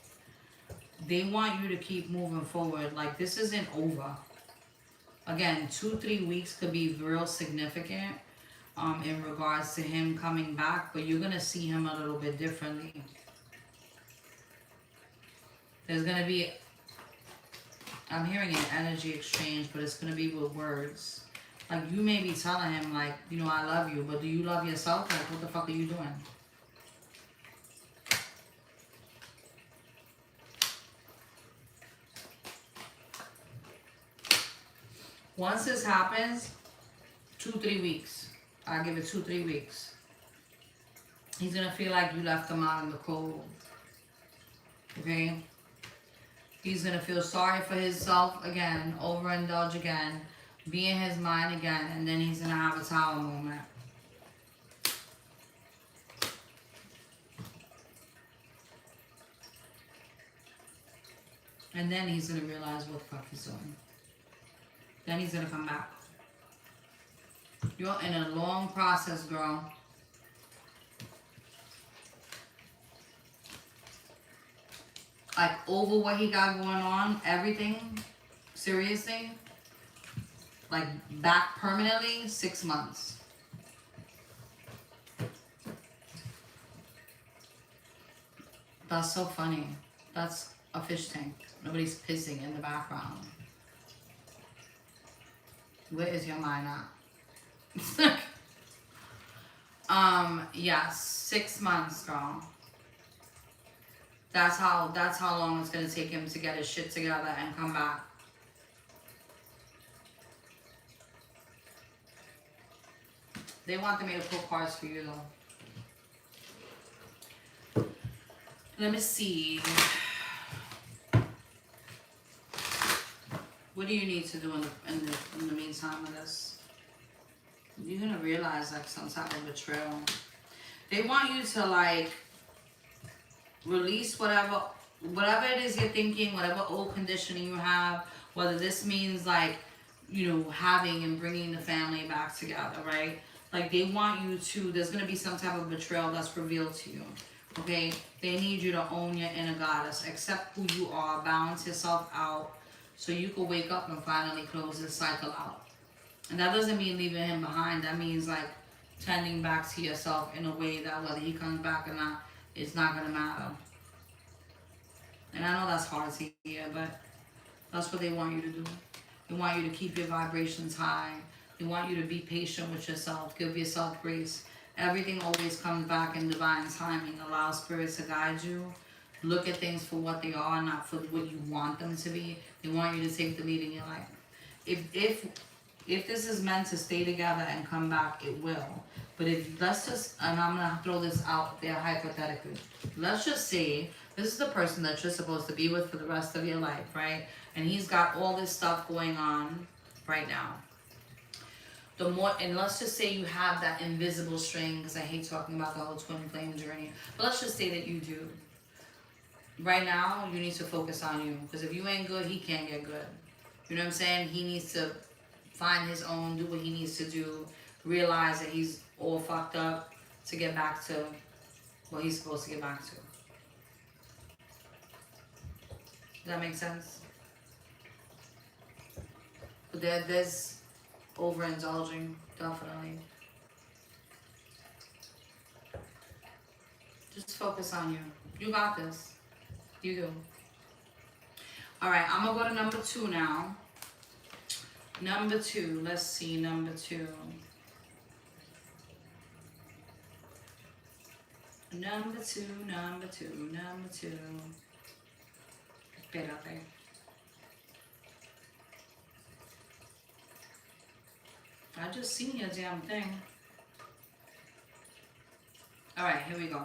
A: They want you to keep moving forward. Like, this isn't over. Again, 2-3 weeks could be real significant in regards to him coming back, but you're going to see him a little bit differently. There's going to be, I'm hearing an energy exchange, but it's going to be with words. Like, you may be telling him, like, you know, I love you, but do you love yourself? Like, what the fuck are you doing? Once this happens, 2-3 weeks. I'll give it 2-3 weeks. He's going to feel like you left him out in the cold. Okay? He's going to feel sorry for himself again, overindulge again, be in his mind again, and then he's going to have a tower moment. And then he's going to realize what the fuck he's doing. Then he's going to come back. You're in a long process, girl. Like, over what he got going on, everything, seriously, like, back permanently, 6 months. That's so funny. That's a fish tank. Nobody's pissing in the background. Where is your mind at? Yeah, 6 months, girl. That's how long it's gonna take him to get his shit together and come back. They wanted me to pull cards for you though. Let me see. What do you need to do in the meantime of this? You're gonna realize like some type of betrayal. They want you to like release whatever it is you're thinking, whatever old conditioning you have, whether this means like, you know, having and bringing the family back together, right? Like they want you to, there's going to be some type of betrayal that's revealed to you, okay? They need you to own your inner goddess, accept who you are, balance yourself out so you can wake up and finally close this cycle out. And that doesn't mean leaving him behind. That means like tending back to yourself in a way that whether he comes back or not, it's not going to matter. And I know that's hard to hear, but that's what they want you to do. They want you to keep your vibrations high. They want you to be patient with yourself. Give yourself grace. Everything always comes back in divine timing. Allow spirits to guide you. Look at things for what they are, not for what you want them to be. They want you to take the lead in your life. If this is meant to stay together and come back, it will. But if, let's just, and I'm going to throw this out there hypothetically. Let's just say this is the person that you're supposed to be with for the rest of your life, right? And he's got all this stuff going on right now. The more, and let's just say you have that invisible string, because I hate talking about the whole twin flame journey. But let's just say that you do. Right now, you need to focus on you. Because if you ain't good, he can't get good. You know what I'm saying? He needs to find his own, do what he needs to do, realize that he's all fucked up to get back to what he's supposed to get back to. Does that make sense? But there's overindulging, definitely. focus on you. You got this. You do. All right, I'm gonna go to number 2 now. Number 2, let's see, number 2. Number 2, number 2, number 2. Espérate. I just seen your damn thing. All right, here we go.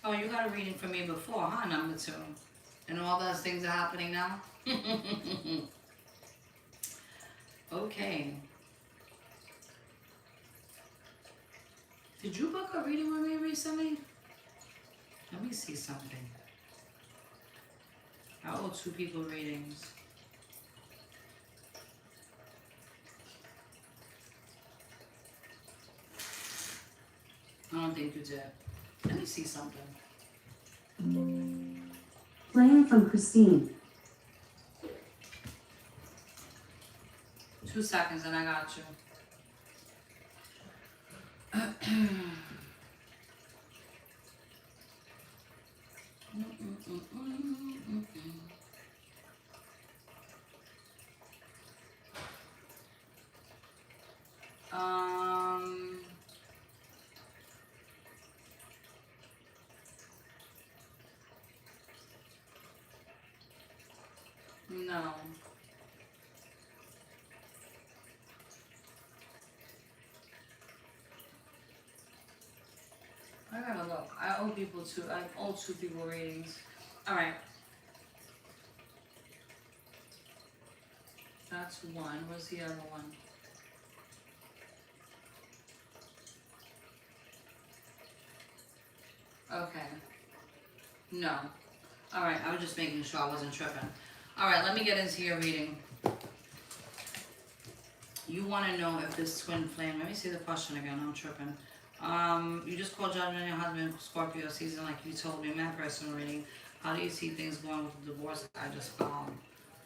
A: Oh, you got a reading for me before, huh? Number 2. And all those things are happening now? Okay. Did you book a reading with me recently? Let me see something. I owe 2 people readings. I don't think you did. Let me see something.
B: Playing from Christine.
A: 2 seconds and I got you. No. I gotta look. I owe 2 people readings. Alright. That's 1. Where's the other one? Okay. No. Alright, I was just making sure I wasn't tripping. Alright, let me get into your reading. You want to know if this twin flame, let me see the question again, I'm tripping. You just called judgment on your husband, Scorpio season, like you told me in my personal reading. How do you see things going with the divorce I just found?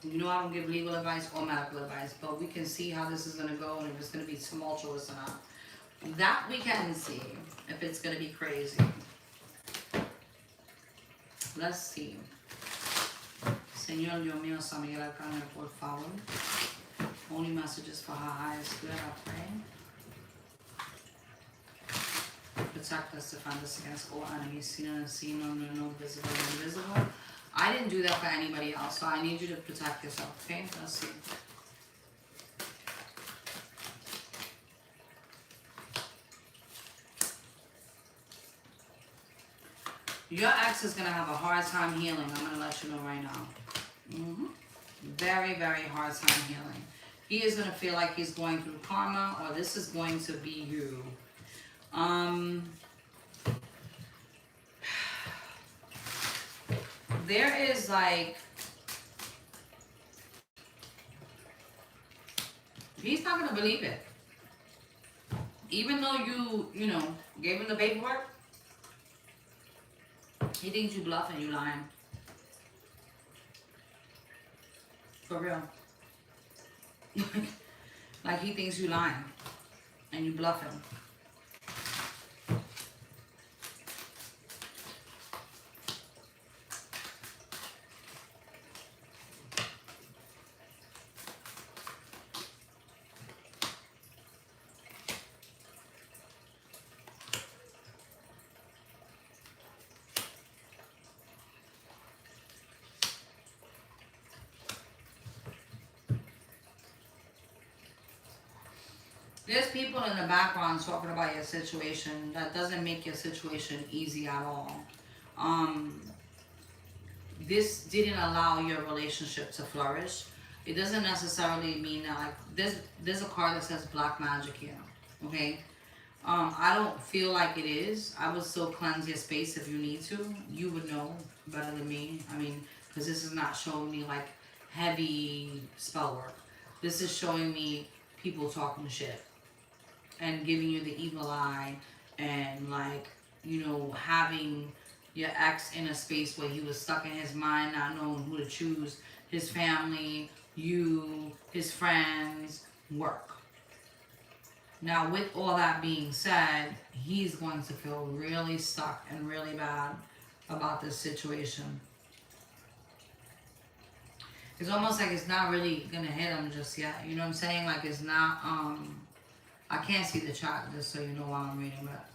A: You know I don't give legal advice or medical advice, but we can see how this is going to go and if it's going to be tumultuous or not. That we can see, if it's going to be crazy. Let's see. Señor Dios mío, San Miguel Arcángel, por favor. Only messages for her highest good, I pray. Protect us, defend us against all enemies, seen and unseen, known and unknown, visible and invisible. I didn't do that for anybody else, so I need you to protect yourself, okay? Let's see. Your ex is going to have a hard time healing. I'm going to let you know right now. Very, very hard time healing. He is going to feel like he's going through karma, or this is going to be you. There is like, he's not going to believe it. Even though you know, gave him the paperwork, he thinks you bluffing, you lying. For real. Like he thinks you lying and you bluffing. There's people in the background talking about your situation. That doesn't make your situation easy at all. This didn't allow your relationship to flourish. It doesn't necessarily mean that, like, there's a card that says black magic here, okay? I don't feel like it is. I would still cleanse your space if you need to. You would know better than me. I mean, because this is not showing me like heavy spell work. This is showing me people talking shit and giving you the evil eye and like, you know, having your ex in a space where he was stuck in his mind, not knowing who to choose, his family, you, his friends, work. Now, with all that being said, he's going to feel really stuck and really bad about this situation. It's almost like it's not really gonna hit him just yet. You know what I'm saying? Like it's not, I can't see the chat just so you know while I'm reading, but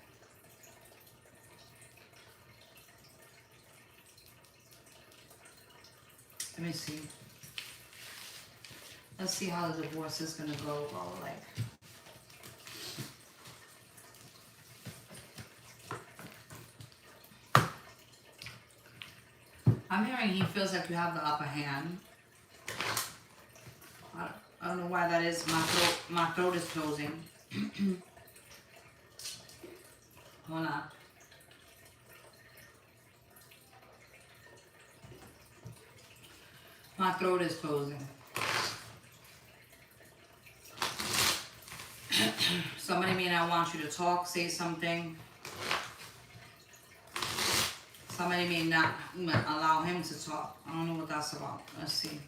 A: let me see. Let's see how the divorce is gonna go, bro. Like, I'm hearing he feels like you have the upper hand. I don't know why that is. My throat is closing. Hold on. My throat is closing. Somebody may not want you to talk, say something. Somebody may not allow him to talk. I don't know what that's about. Let's see.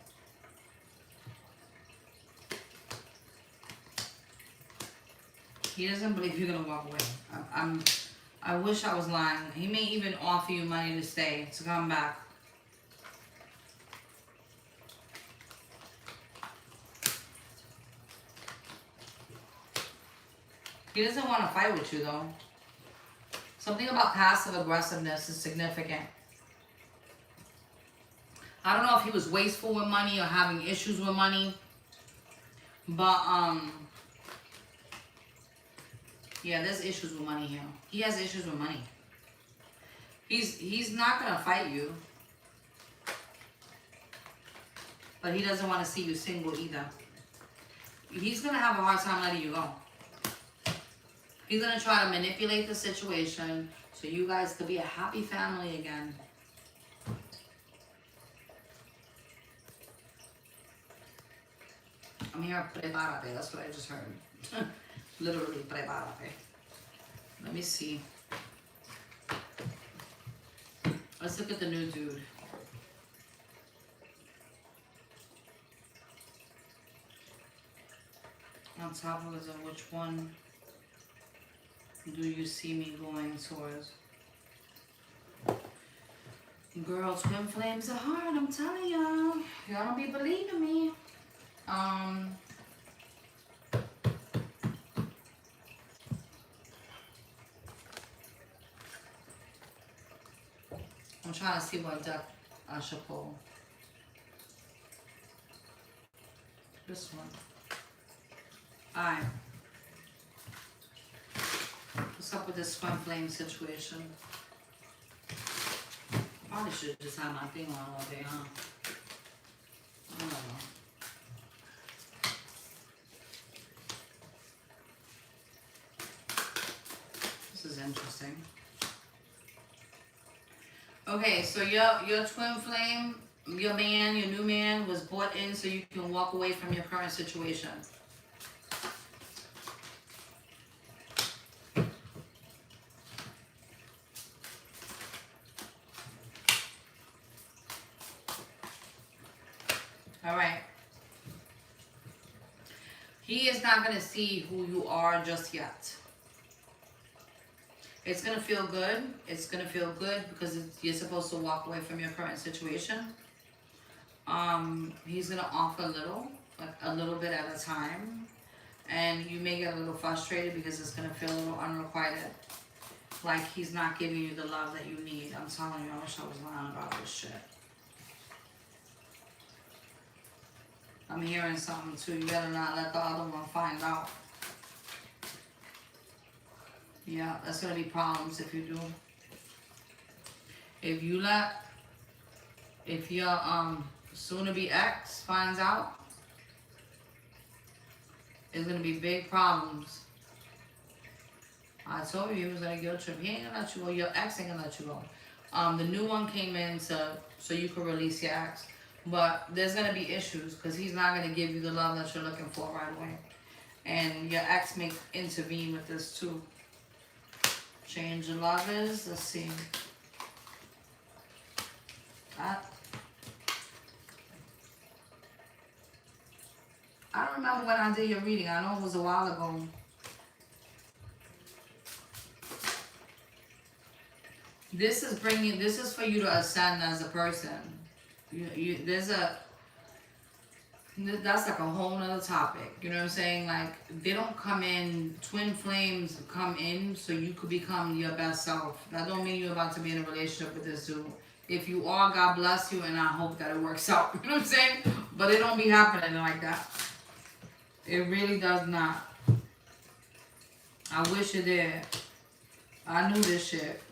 A: He doesn't believe you're gonna walk away. I wish I was lying. He may even offer you money to stay, to come back. He doesn't want to fight with you though. Something about passive aggressiveness is significant. I don't know if he was wasteful with money or having issues with money. But yeah, there's issues with money here. He has issues with money. He's not gonna fight you. But he doesn't want to see you single either. He's gonna have a hard time letting you go. He's gonna try to manipulate the situation so you guys could be a happy family again. I'm here, prepárate. That's what I just heard. Literally, prepárate. Let me see. Let's look at the new dude. On top of it, which one do you see me going towards? Girl, twin flames are hard, I'm telling y'all. Y'all don't be believing me. I'm trying to see what deck I should pull. This one. Alright. What's up with this twin flame situation? Probably should just have my thing on all day, huh? I don't know. This is interesting. Okay, so your twin flame, your man, your new man was brought in so you can walk away from your current situation. All right. He is not going to see who you are just yet. It's going to feel good. It's going to feel good because you're supposed to walk away from your current situation. He's going to offer a little, like a little bit at a time. And you may get a little frustrated because it's going to feel a little unrequited. Like he's not giving you the love that you need. I'm telling you, I wish I was lying about this shit. I'm hearing something too. You better not let the other one find out. Yeah, that's gonna be problems if you do. If your soon-to-be ex finds out, it's gonna be big problems. I told you he was gonna guilt trip. He ain't gonna let you go. Your ex ain't gonna let you go. The new one came in so you could release your ex. But there's gonna be issues because he's not gonna give you the love that you're looking for right away. And your ex may intervene with this too. Change of lovers. Let's see. I don't remember when I did your reading. I know it was a while ago. This is for you to ascend as a person. That's like a whole nother topic. You know what I'm saying? Like, they don't come in, twin flames come in so you could become your best self. That don't mean you're about to be in a relationship with this dude. If you are, God bless you, and I hope that it works out. You know what I'm saying? But it don't be happening like that. It really does not. I wish it did. I knew this shit.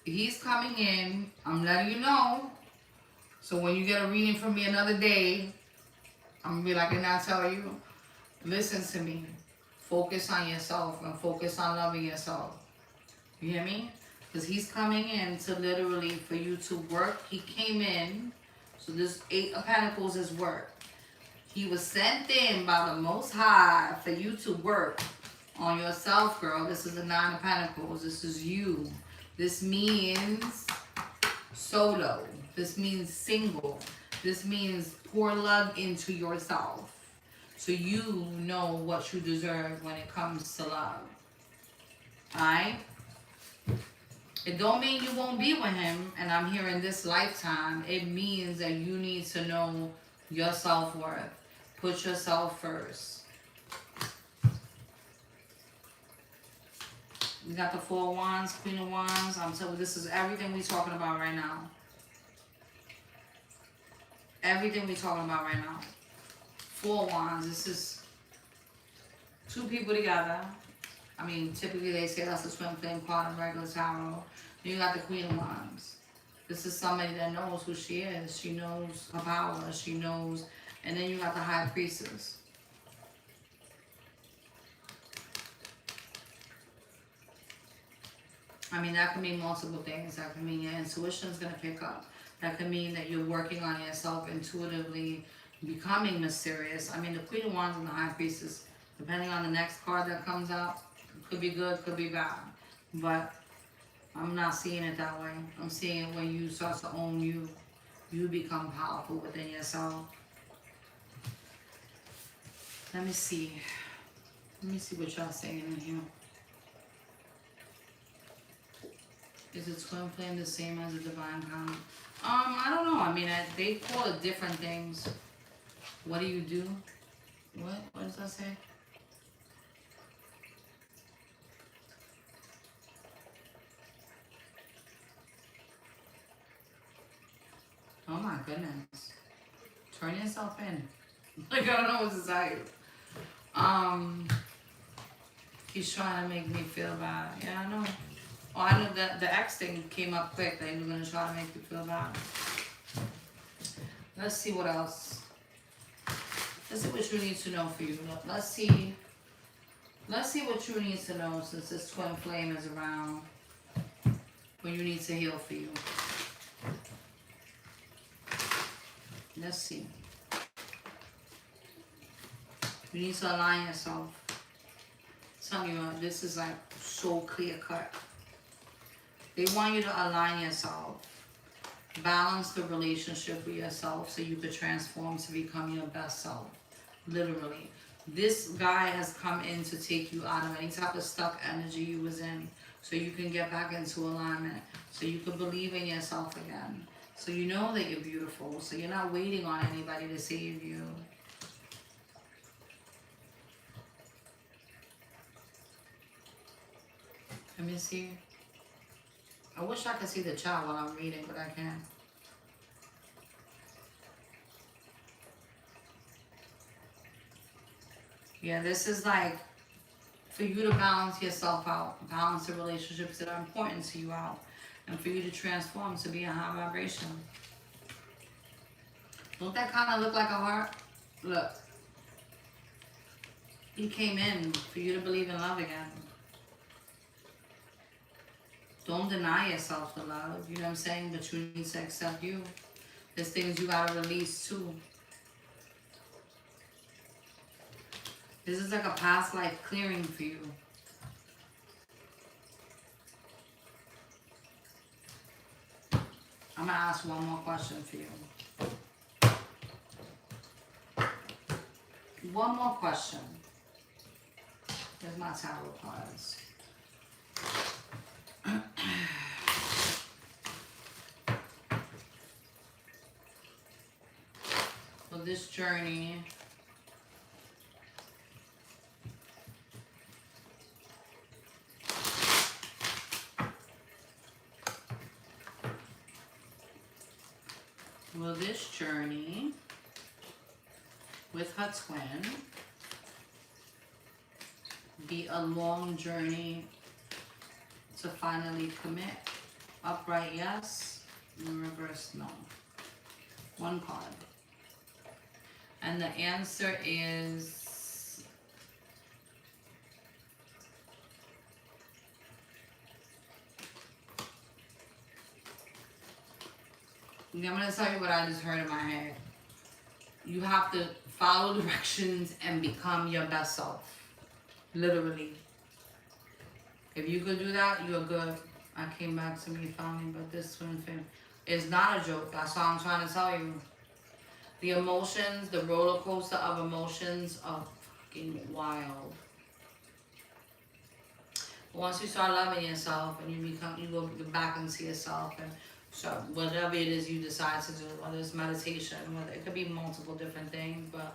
A: He's coming in. I'm letting you know. So when you get a reading from me another day, I'm gonna be like, and I tell you, listen to me. Focus on yourself and focus on loving yourself. You hear me? Because he's coming in to literally for you to work. He came in. So this 8 of Pentacles is work. He was sent in by the Most High for you to work on yourself, girl. This is the 9 of Pentacles. This is you. This means solo. This means single. This means pour love into yourself. So you know what you deserve when it comes to love. Alright? It don't mean you won't be with him, and I'm here in this lifetime. It means that you need to know your self-worth. Put yourself first. We got the 4 of Wands, Queen of Wands. I'm telling you, this is everything we're talking about right now. Everything we're talking about right now. 4 Wands. This is 2 people together. I mean, typically they say that's a twin flame card in regular tarot. Then you got the Queen of Wands. This is somebody that knows who she is. She knows her power. She knows. And then you got the High Priestess. I mean, that can mean multiple things. That can mean your intuition is going to pick up. That can mean that you're working on yourself intuitively, becoming mysterious. I mean, the Queen of Wands and the High Priestess, depending on the next card that comes out, could be good, could be bad. But I'm not seeing it that way. I'm seeing it when you start to own you. You become powerful within yourself. Let me see. Let me see what y'all saying in here. Is a twin flame the same as a divine count? I don't know. I mean, they call it different things. What do you do? What? What does that say? Oh my goodness. Turn yourself in. Like, I don't know what to tell you. He's trying to make me feel bad. Yeah, I know. Oh, I know that the X thing came up quick. They were going to try to make you feel bad. Let's see what else. Let's see what you need to know for you. Let's see what you need to know since this twin flame is around. When you need to heal for you. Let's see. You need to align yourself. Tell you, this is like so clear cut. They want you to align yourself. Balance the relationship with yourself so you could transform to become your best self. Literally. This guy has come in to take you out of any type of stuck energy you was in. So you can get back into alignment. So you can believe in yourself again. So you know that you're beautiful. So you're not waiting on anybody to save you. Let me see. I wish I could see the chart while I'm reading, but I can't. Yeah, this is like for you to balance yourself out, balance the relationships that are important to you out, and for you to transform to be a high vibration. Don't that kind of look like a heart? Look. He came in for you to believe in love again. Don't deny yourself the love, you know what I'm saying? But you need to accept you. There's things you gotta release too. This is like a past life clearing for you. I'm gonna ask one more question for you. One more question. Here's my tarot cards. For this journey, will this journey with her twin be a long journey to finally commit? Upright, yes. In reverse, no. One card. And the answer is I'm gonna tell you what I just heard in my head. You have to follow directions and become your best self. Literally. If you could do that, you're good. I came back to me finally, but this twin flame is not a joke. That's all I'm trying to tell you. The emotions, the roller coaster of emotions are fucking wild. Once you start loving yourself and you go back into yourself and so whatever it is you decide to do, whether it's meditation, whether it could be multiple different things, but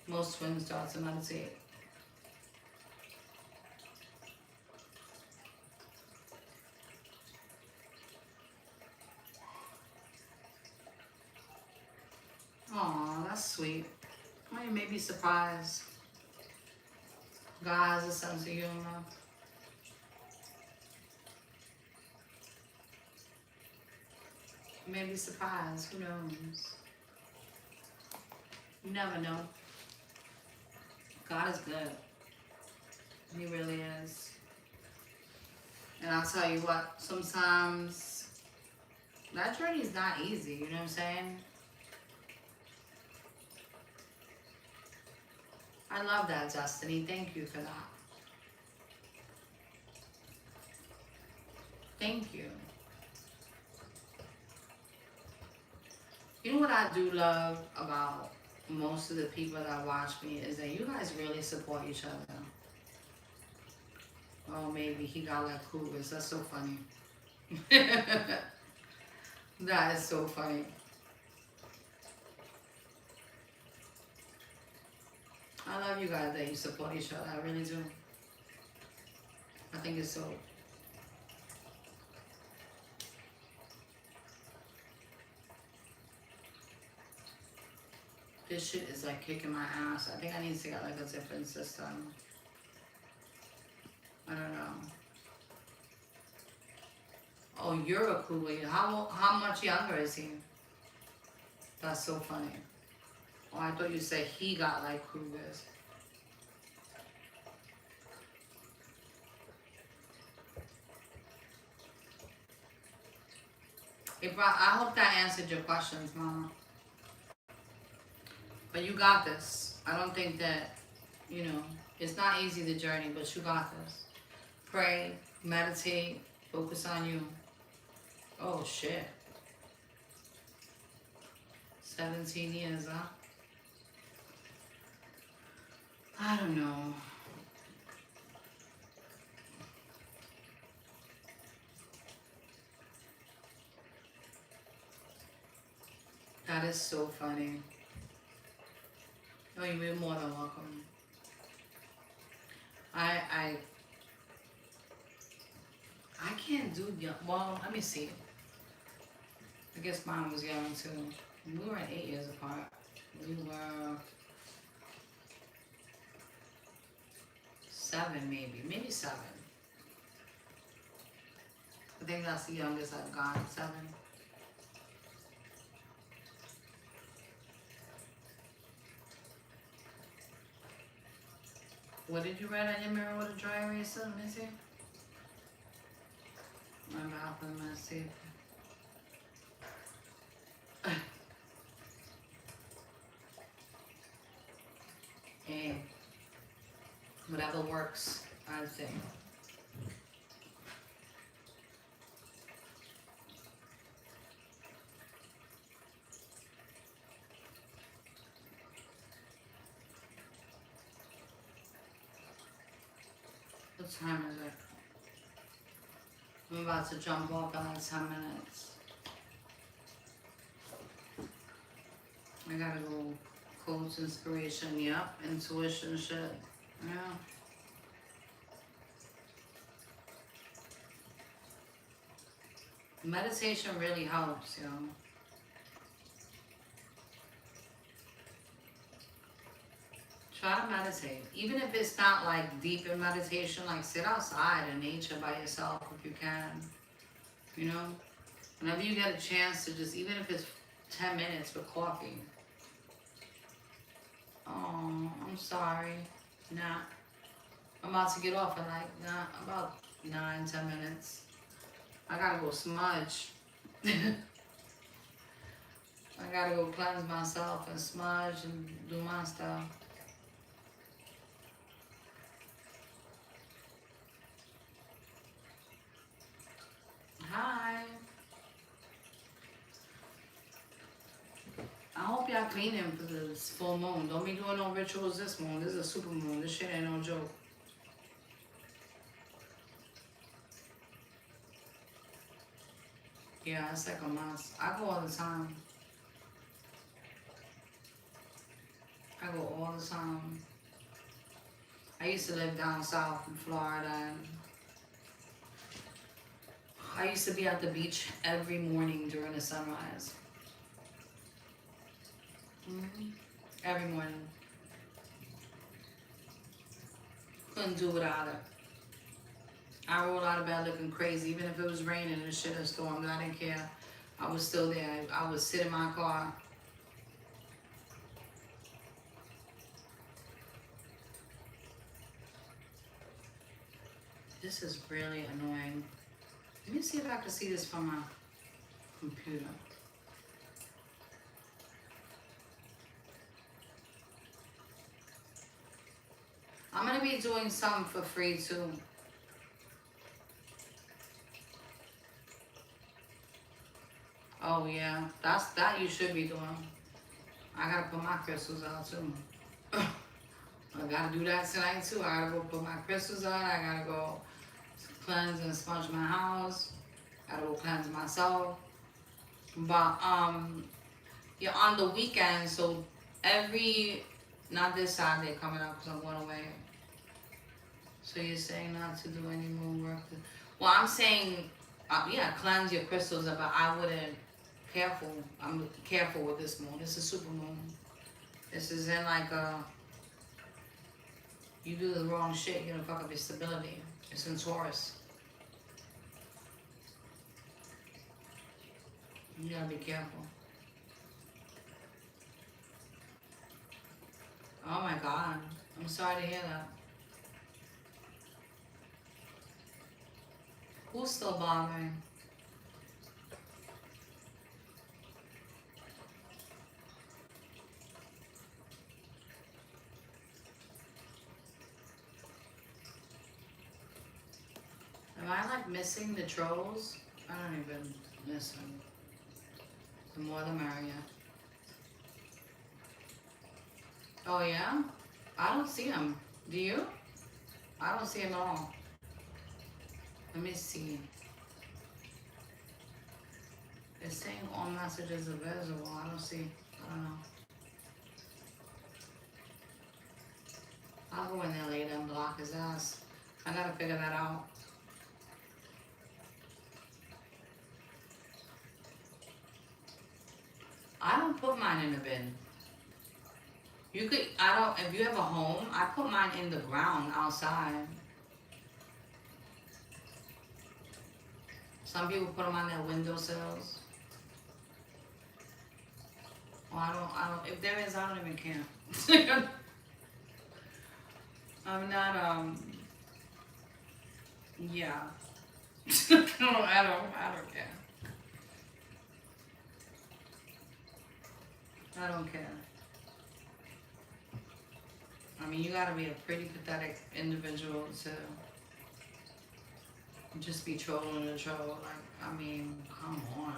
A: most twins start to meditate. Aw, that's sweet. Well, you may be surprised. God has a sense of humor. You may be surprised. Who knows? You never know. God is good. He really is. And I'll tell you what, sometimes that journey is not easy, you know what I'm saying? I love that, Destiny. Thank you for that. Thank you. You know what I do love about most of the people that watch me is that you guys really support each other. Oh, maybe he got like cougars. That's so funny. That is so funny. I love you guys that you support each other. I really do. I think it's so. This shit is like kicking my ass. I think I need to get like a different system. I don't know. Oh, you're a cougar. How much younger is he? That's so funny. Oh, I thought you said he got like cougars. I hope that answered your questions, Mama. But you got this. I don't think that, you know, it's not easy, the journey, but you got this. Pray, meditate, focus on you. Oh, shit. 17 years, huh? I don't know. That is so funny. Oh, you're more than welcome. I can't do young. Well, let me see. I guess mine was young too. We were 8 years apart. We were 7, maybe 7. I think that's the youngest I've gone. 7. What did you write on your mirror with a dry eraser? Let me see. My mouth is messy. Hey, whatever works, I think. What time is it? I'm about to jump off in like 10 minutes. I gotta go quotes, inspiration, yep, intuition shit. Yeah. Meditation really helps, you know. Try to meditate. Even if it's not like deep in meditation, like sit outside in nature by yourself if you can. You know? Whenever you get a chance to just, even if it's 10 minutes with coffee. Oh, I'm sorry. Nah. I'm about to get off in like, about 9-10 minutes. I gotta go smudge. I gotta go cleanse myself and smudge and do my stuff. Hi. I hope y'all cleaning for this full moon. Don't be doing no rituals this moon. This is a super moon. This shit ain't no joke. Yeah, it's like a must. I go all the time. I go all the time. I used to live down south in Florida, and I used to be at the beach every morning during the sunrise. Every morning. Couldn't do without it. I rolled out of bed looking crazy, even if it was raining and shit or storms. I didn't care. I was still there. I would sit in my car. This is really annoying. Let me see if I can see this from my computer. I'm gonna be doing some for free too. Oh yeah, that you should be doing. I gotta put my crystals out too. I gotta do that tonight too. I gotta go put my crystals on. I gotta go cleanse and sponge my house. Gotta go cleanse myself. But yeah, on the weekend, so not this Saturday coming up because I'm going away. So you're saying not to do any more work? Well, I'm saying, yeah, cleanse your crystals, but I wouldn't. Careful. I'm careful with this moon. This is super moon. This is in like you do the wrong shit, you're gonna fuck up your stability. It's in Taurus. You gotta be careful. Oh my God. I'm sorry to hear that. Who's still bothering? Am I like missing the trolls? I don't even miss them. The more the merrier. Oh yeah? I don't see them. Do you? I don't see them at all. Let me see. It's saying all messages are visible. I don't see. I don't know. I'll go in there later and block his ass. I gotta figure that out. I don't put mine in the bin. You could, if you have a home, I put mine in the ground outside. Some people put them on their windowsills. Well, I don't, if there is, I don't even care. I'm not, yeah. I don't care. I don't care. I mean, you gotta be a pretty pathetic individual to just be trolling the troll. Like, I mean, come on.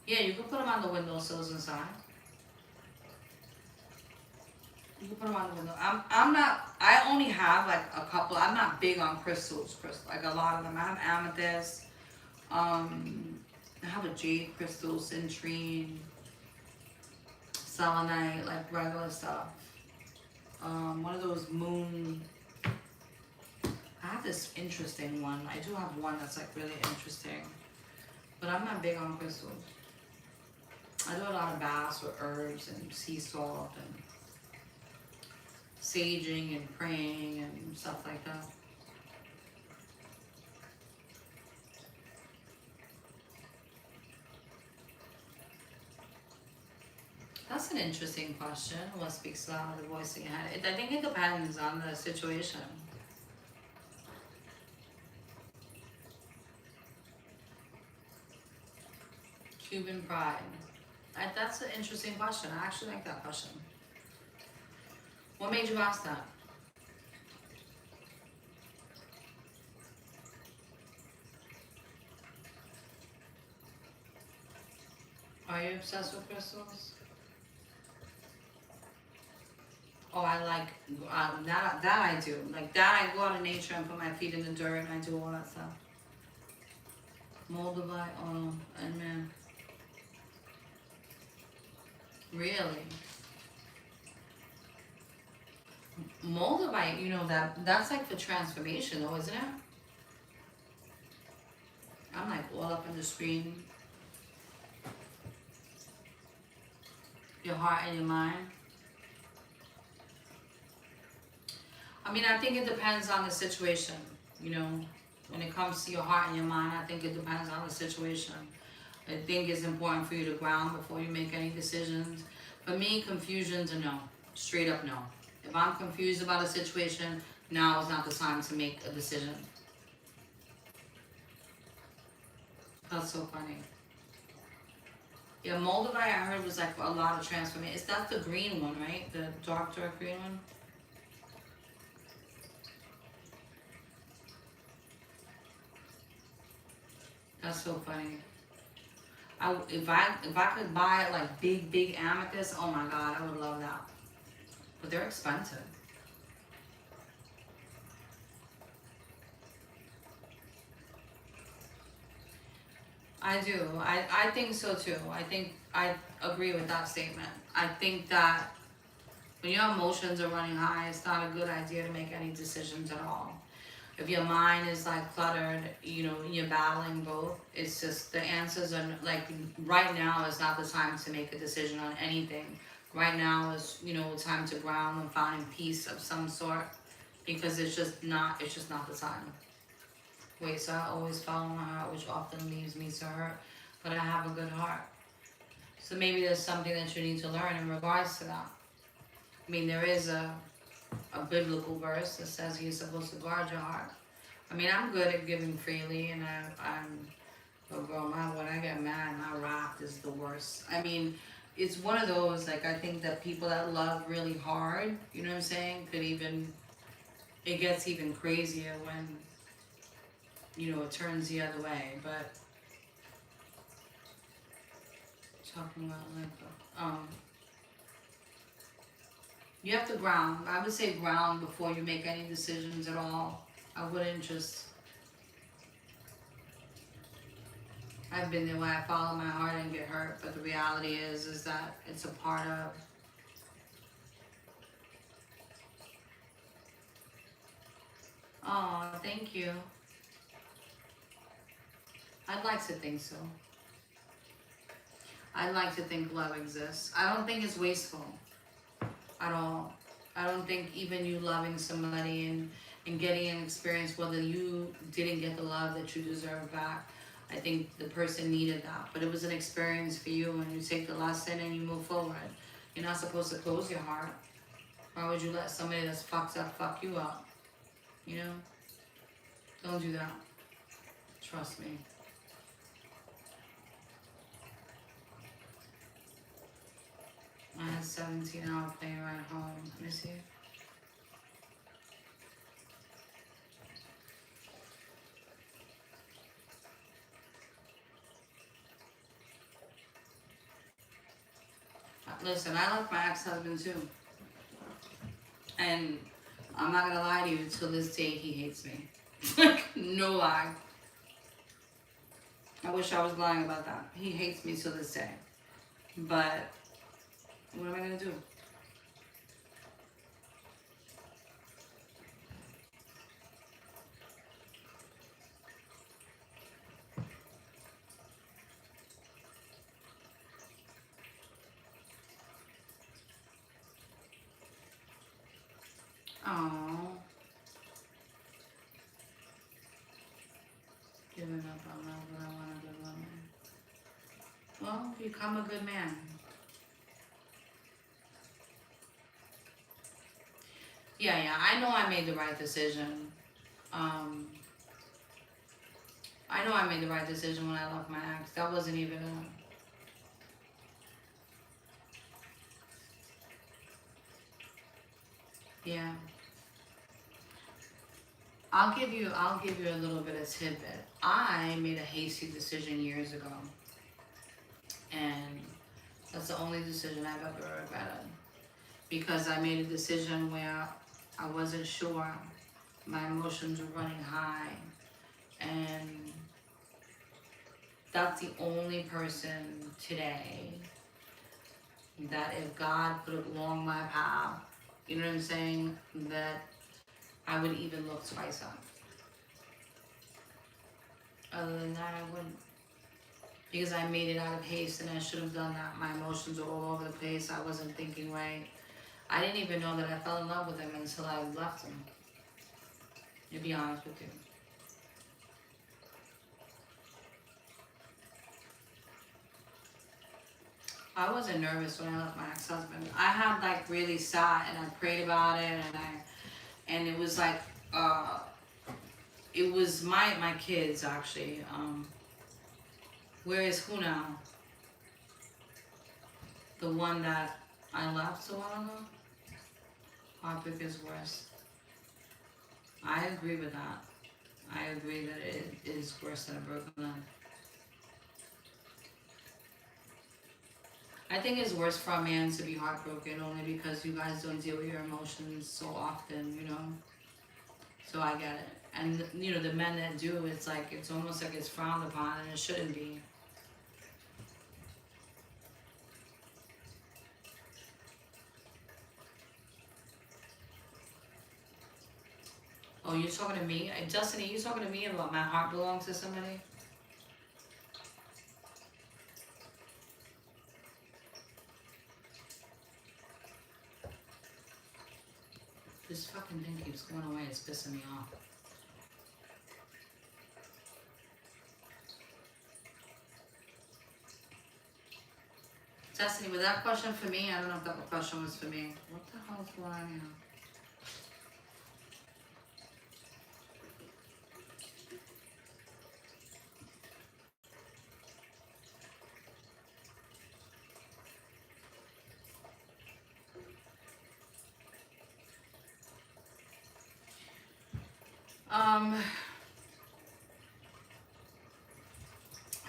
A: Yeah, you can put them on the windowsills inside. You can put them on the window. I'm not, I only have like a couple. I'm not big on crystals, like a lot of them. I have amethyst. I have a jade crystal, citrine, selenite, like regular stuff. One of those moon. I have this interesting one. I do have one that's like really interesting, but I'm not big on crystals. I do a lot of baths with herbs and sea salt and saging and praying and stuff like that. That's an interesting question. What speaks louder, the voice in your head? I think it depends on the situation. Cuban pride. That's an interesting question. I actually like that question. What made you ask that? Are you obsessed with crystals? Oh, I like that. That I do. Like that, I go out in nature and put my feet in the dirt and I do all that stuff. Moldavite oil and man. Really? Moldavite, you know that's like for transformation though, isn't it? I'm like all up in the screen. Your heart and your mind. I mean, I think it depends on the situation, you know. When it comes to your heart and your mind, I think it depends on the situation. I think it's important for you to ground before you make any decisions. For me, confusion's a no. Straight up no. If I'm confused about a situation, now is not the time to make a decision. That's so funny. Yeah, Moldavite I heard was like a lot of transformation. Is that the green one, right? The dark green one? That's so funny. If I could buy like big amethyst, oh my god, I would love that. But they're expensive. I do. I think so too. I think I agree with that statement. I think that when your emotions are running high, it's not a good idea to make any decisions at all. If your mind is like cluttered, you know, and you're battling both, it's just the answers are like right now is not the time to make a decision on anything. Right now is, you know, time to ground and find peace of some sort because it's just not the time. Wait, so I always follow my heart, which often leaves me to hurt, but I have a good heart. So maybe there's something that you need to learn in regards to that. I mean, there is a biblical verse that says you're supposed to guard your heart. I mean, I'm good at giving freely, and but girl, when I get mad, my wrath is the worst. I mean, it's one of those, like, I think that people that love really hard, you know what I'm saying, it gets even crazier when, you know, it turns the other way, but talking about like, you have to ground. I would say ground before you make any decisions at all. I wouldn't just, I've been there where I follow my heart and get hurt, but the reality is that it's a part of, oh, thank you. I'd like to think so. I'd like to think love exists. I don't think it's wasteful at all. I don't think even you loving somebody and getting an experience, whether you didn't get the love that you deserve back, I think the person needed that, but it was an experience for you, and you take the lesson and you move forward. You're not supposed to close your heart. Why would you let somebody that's fucked up fuck you up? You know? Don't do that. Trust me. I had 17-hour plane ride home. Let me see. Listen, I love my ex-husband too. And I'm not gonna lie to you, till this day he hates me. No lie. I wish I was lying about that. He hates me till this day. But what am I gonna do? Oh, giving up on love, but I want a good woman. Well, become a good man. Yeah, I know I made the right decision. I know I made the right decision when I left my ex. That wasn't even a... Yeah. I'll give you a little bit of tidbit. I made a hasty decision years ago. And that's the only decision I've ever regretted. Because I made a decision where I wasn't sure. My emotions were running high. And that's the only person today that if God put it along my path, you know what I'm saying, that I would even look twice at. Other than that, I wouldn't. Because I made it out of haste and I should have done that. My emotions were all over the place. I wasn't thinking right. I didn't even know that I fell in love with him until I left him. To be honest with you. I wasn't nervous when I left my ex-husband. I had like really sat and I prayed about it, and it was like it was my kids actually. Where is who now? The one that I left so long ago? Heartbreak is worse. I agree with that. I agree that it is worse than a broken love. I think it's worse for a man to be heartbroken only because you guys don't deal with your emotions so often, you know? So I get it. And, you know, the men that do, it's like, it's almost like it's frowned upon and it shouldn't be. Oh, you're talking to me? Justin, are you talking to me about my heart belongs to somebody? This fucking thing keeps going away. It's pissing me off. Destiny, was that question for me? I don't know if that question was for me. What the hell is going on here?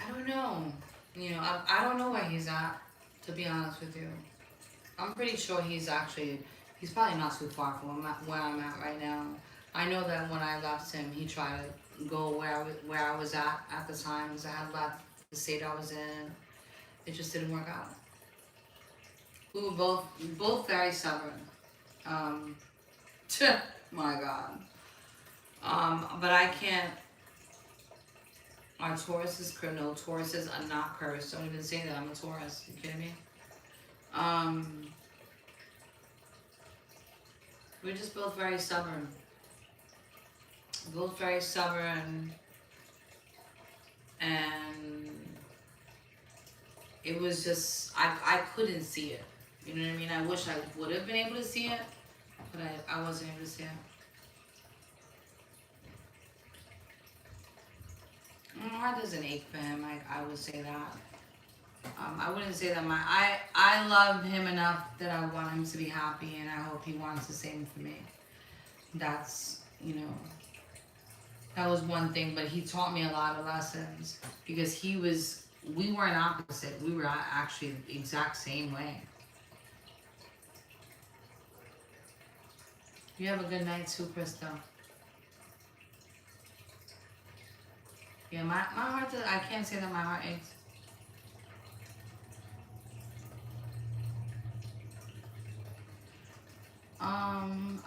A: I don't know. You know, I don't know where he's at, to be honest with you. I'm pretty sure he's probably not too far from where I'm at right now. I know that when I left him, he tried to go where I was at the time, because I had left the state I was in. It just didn't work out. We were both very stubborn. My God. But I can't. Our Taurus is criminal. Tauruses are not cursed. Don't even say that. I'm a Taurus. You kidding me? We're just both very stubborn. Both very stubborn. And it was just, I couldn't see it. You know what I mean? I wish I would have been able to see it, but I wasn't able to see it. My heart doesn't ache for him. I would say that. I wouldn't say that I love him enough that I want him to be happy, and I hope he wants the same for me. That's, you know, that was one thing, but he taught me a lot of lessons because we weren't opposite. We were actually the exact same way. You have a good night too, Krista. Yeah, my heart does, I can't say that my heart aches.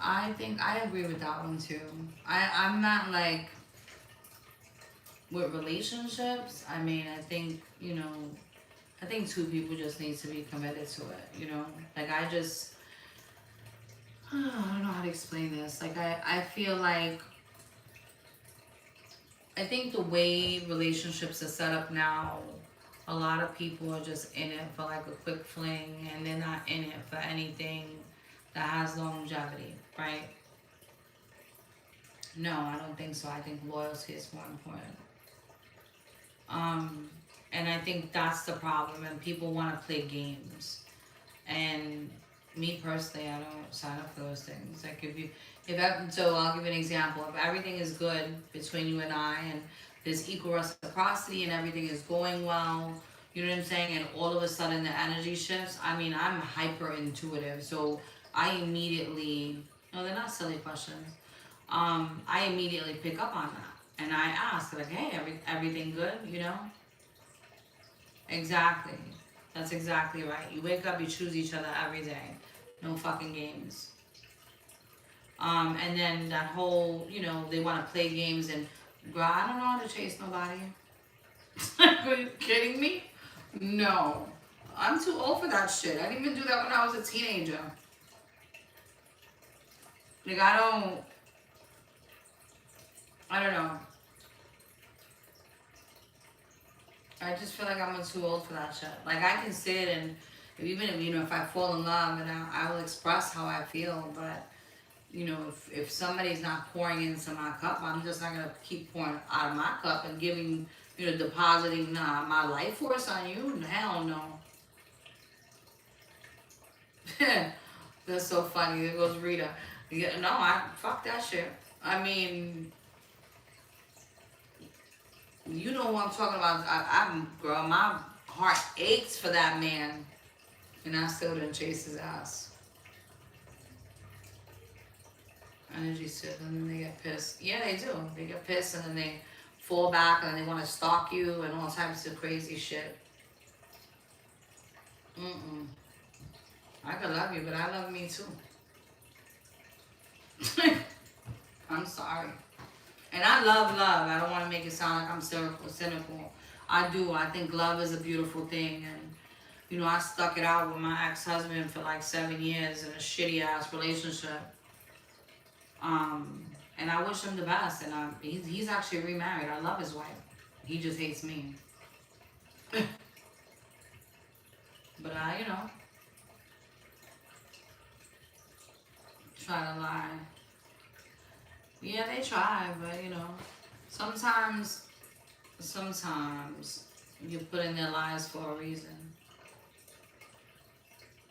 A: I think I agree with that one too. I'm not like with relationships. I mean, I think, you know, I think two people just need to be committed to it, you know? Like I don't know how to explain this. Like I feel like, I think the way relationships are set up now, a lot of people are just in it for like a quick fling, and they're not in it for anything that has longevity, right? No, I don't think so. I think loyalty is more important. And I think that's the problem, and people want to play games. And me personally, I don't sign up for those things. Like so I'll give you an example. If everything is good between you and I, and there's equal reciprocity, and everything is going well, you know what I'm saying? And all of a sudden the energy shifts. I mean, I'm hyper intuitive, so I immediately, no, they're not silly questions. I immediately pick up on that, and I ask like, hey, everything good, you know? Exactly. That's exactly right. You wake up, you choose each other every day. No fucking games. And then that whole, you know, they want to play games, and girl, I don't know how to chase nobody. Are you kidding me? No. I'm too old for that shit. I didn't even do that when I was a teenager. Like I don't know. I just feel like I'm too old for that shit. Like I can sit and even if, you know, if I fall in love, and I will express how I feel, but you know, if somebody's not pouring into my cup, I'm just not gonna keep pouring out of my cup and giving, you know, depositing my life force on you. Hell no. That's so funny. There goes Rita. Yeah, no, fuck that shit. I mean, you know what I'm talking about. Girl, my heart aches for that man, and I still didn't chase his ass. Energy shit, and then they get pissed. Yeah, they do. They get pissed, and then they fall back, and then they want to stalk you, and all types of crazy shit. I could love you, but I love me too. I'm sorry. And I love love. I don't want to make it sound like I'm cynical. I do. I think love is a beautiful thing. And, you know, I stuck it out with my ex-husband for like 7 years in a shitty-ass relationship. And I wish him the best. And he's actually remarried. I love his wife. He just hates me. But you know, try to lie. Yeah, they try, but you know, sometimes you put in their lives for a reason.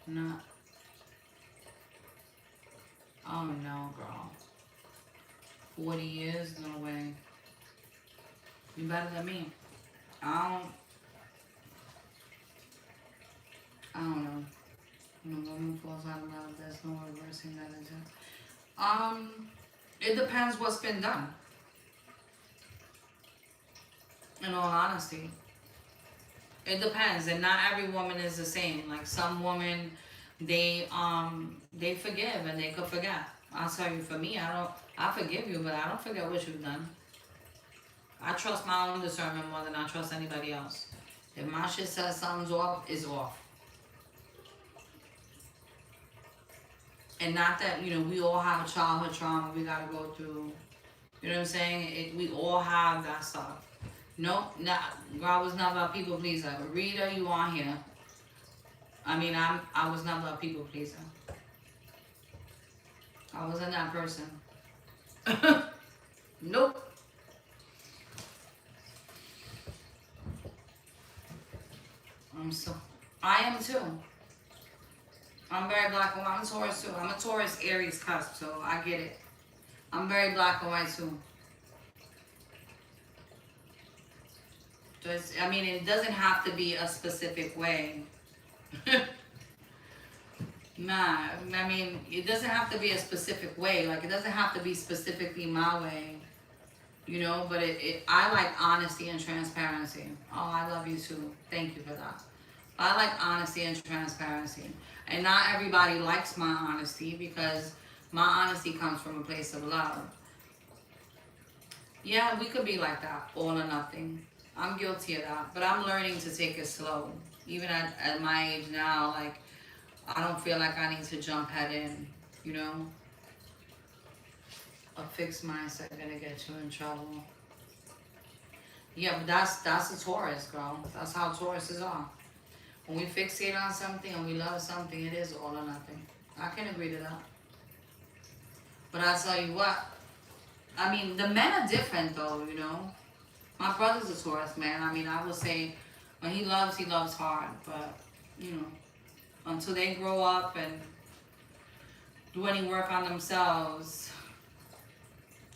A: Not. Oh no, girl. 40 years? No way. You better than me. I don't know. When a woman falls out of love, there's no reversing that, is it? It depends what's been done. In all honesty. It depends, and not every woman is the same. Like some women, they forgive and they could forget. I'll tell you, for me, I forgive you, but I don't forget what you've done. I trust my own discernment more than I trust anybody else. If my shit says something's off, it's off. And not that, you know, we all have childhood trauma we gotta go through. You know what I'm saying? We all have that stuff. Nope, not, girl, I was never a people pleaser. Rita, you on here. I mean, I was never a people pleaser. I wasn't that person. Nope. So, I am too. I'm very black and white. I'm a Taurus too. I'm a Taurus Aries cusp, so I get it. I'm very black and white too. Just, I mean, it doesn't have to be a specific way. Nah, I mean, it doesn't have to be a specific way. Like, it doesn't have to be specifically my way, you know, but I like honesty and transparency. Oh, I love you too. Thank you for that. I like honesty and transparency. And not everybody likes my honesty because my honesty comes from a place of love. Yeah, we could be like that, all or nothing. I'm guilty of that, but I'm learning to take it slow. Even at my age now, like, I don't feel like I need to jump head in, you know? A fixed mindset gonna get you in trouble. Yeah, but that's a Taurus, girl. That's how Tauruses are. When we fixate on something and we love something, it is all or nothing. I can agree to that. But I tell you what, I mean, the men are different though, you know? My brother's a Taurus man. I mean, I would say when he loves hard. But, you know, until they grow up and do any work on themselves.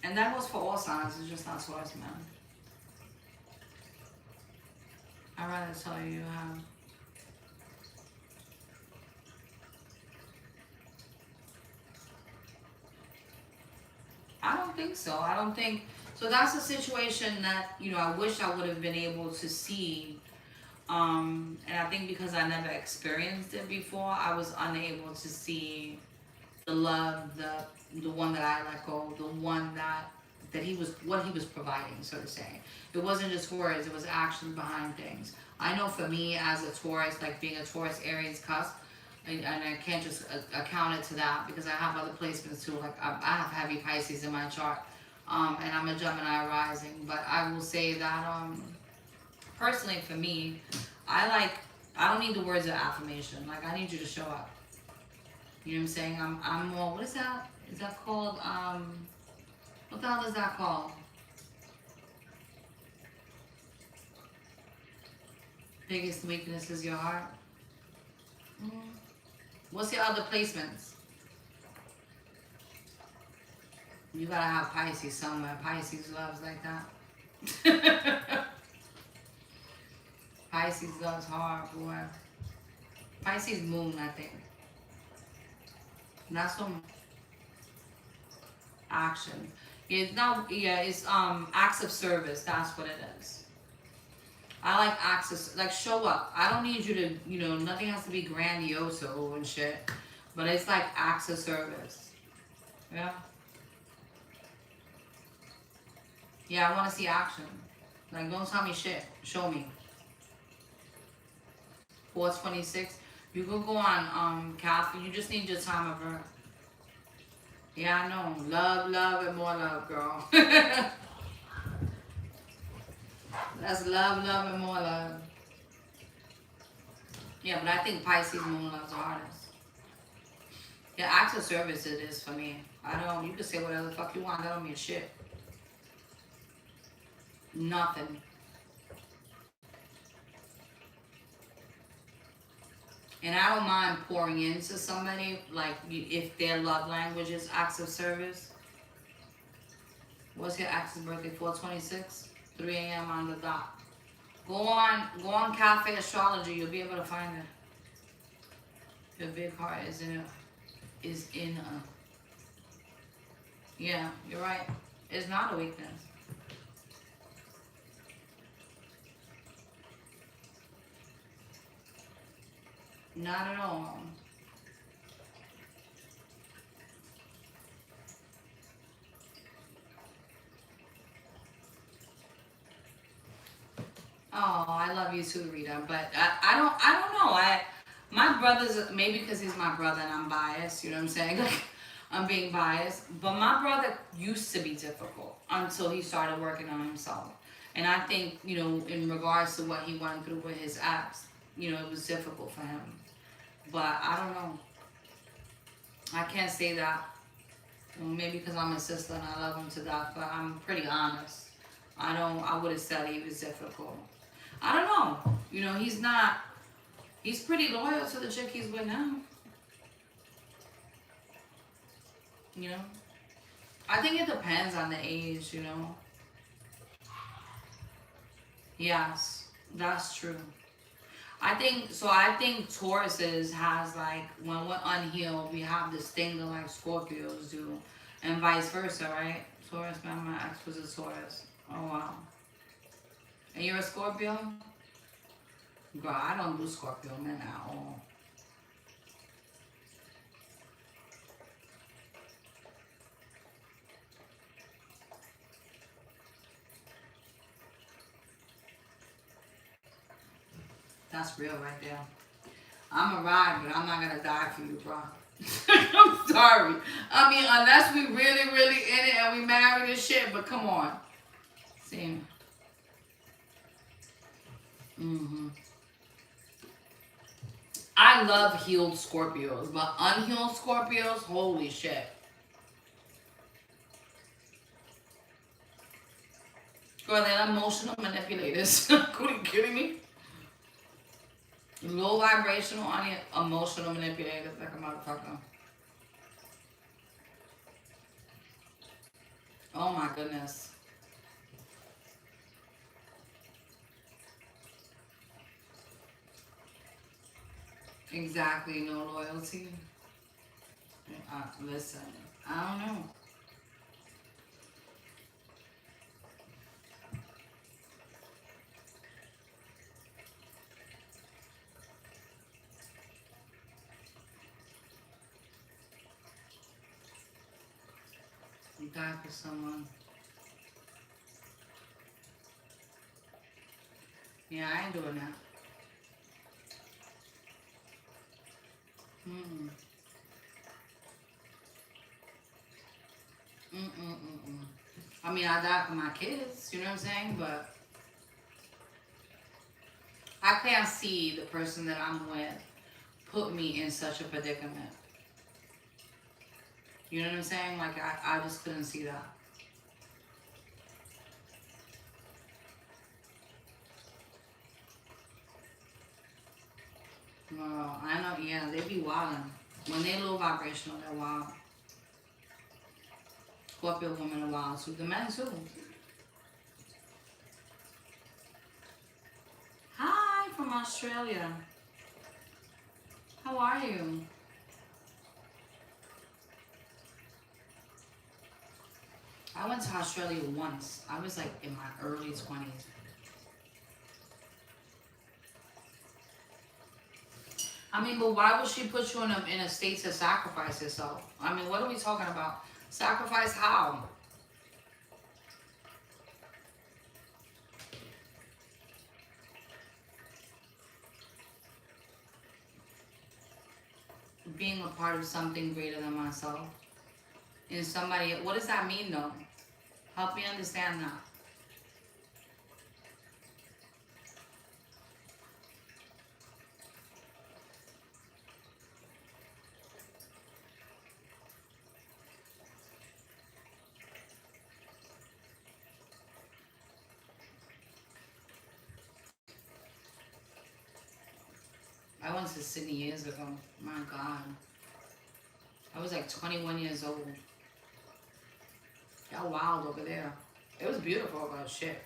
A: And that goes for all signs. It's just not Taurus man. I'd rather tell you how. I don't think so. I don't think so. That's a situation that, you know, I wish I would have been able to see. And I think because I never experienced it before, I was unable to see the love, the one that I let go, the one that he was, what he was providing, so to say. It wasn't just words; it was action behind things. I know for me as a Taurus, like being a Taurus Aries cusp, and I can't just account it to that because I have other placements too. Like I have heavy Pisces in my chart, and I'm a Gemini rising. But I will say that personally for me, I don't need the words of affirmation. Like I need you to show up. You know what I'm saying? I'm more. What is that? Is that called? What the hell is that called? Biggest weakness is your heart. Mm. What's your other placements? You gotta have Pisces somewhere. Pisces loves like that. Pisces loves hard, boy. Pisces moon, I think. Not some action. It's not, yeah, it's acts of service. That's what it is. I like acts of, like, show up. I don't need you to, you know, nothing has to be grandioso and shit. But it's like acts of service. Yeah. Yeah, I want to see action. Like, don't tell me shit. Show me. 426. You could go on, Kathy. You just need your time of birth. Yeah, I know. Love, love, and more love, girl. That's love, love, and more love. Yeah, but I think Pisces moon loves the hardest. Yeah, acts of service it is for me. I don't, you can say whatever the fuck you want. That don't mean shit. Nothing. And I don't mind pouring into somebody, like if their love language is acts of service. What's your acts of birthday? 426, 3 a.m. on the dot. Go on Cafe Astrology. You'll be able to find it. Your big heart is in a. Yeah, you're right. It's not a weakness. Not at all. Oh, I love you too, Rita. But I don't know. My brother's, maybe because he's my brother and I'm biased. You know what I'm saying? Like, I'm being biased. But my brother used to be difficult until he started working on himself. And I think, you know, in regards to what he went through with his ex, you know, it was difficult for him. But I don't know. I can't say that. Well, maybe because I'm his sister and I love him to death, but I'm pretty honest. I would have said he was difficult. I don't know. You know, he's pretty loyal to the chick he's with now. You know? I think it depends on the age, you know? Yes, that's true. I think Tauruses has like when we're unhealed, we have this thing that like Scorpios do, and vice versa, right? Taurus, man, my ex was a Taurus. Oh wow. And you're a Scorpio? Girl, I don't do Scorpio men at all. That's real right there. I'm a ride, but I'm not gonna die for you, bro. I'm sorry. I mean, unless we really, really in it and we married and shit, but come on. See. I love healed Scorpios, but unhealed Scorpios, holy shit. Girl, they're emotional manipulators. Are you kidding me? Low vibrational on it, emotional manipulators like a motherfucker. Oh my goodness. Exactly, no loyalty. Listen, I don't know. You die for someone. Yeah, I ain't doing that. Mm-mm. Mm-mm-mm-mm. I mean, I die for my kids, you know what I'm saying? But I can't see the person that I'm with put me in such a predicament. You know what I'm saying? Like, I just couldn't see that. Well, I know, yeah, they be wildin'. When they low vibrational, they're wild. Scorpio women are wild too. The men too. Hi from Australia. How are you? I went to Australia once. I was like in my early 20s. I mean, but why would she put you in a state to sacrifice yourself? I mean, what are we talking about? Sacrifice how? Being a part of something greater than myself. In somebody, what does that mean though? Help me understand that. I went to Sydney years ago. My God. I was like 21 years old. Y'all wild over there. It was beautiful about shit.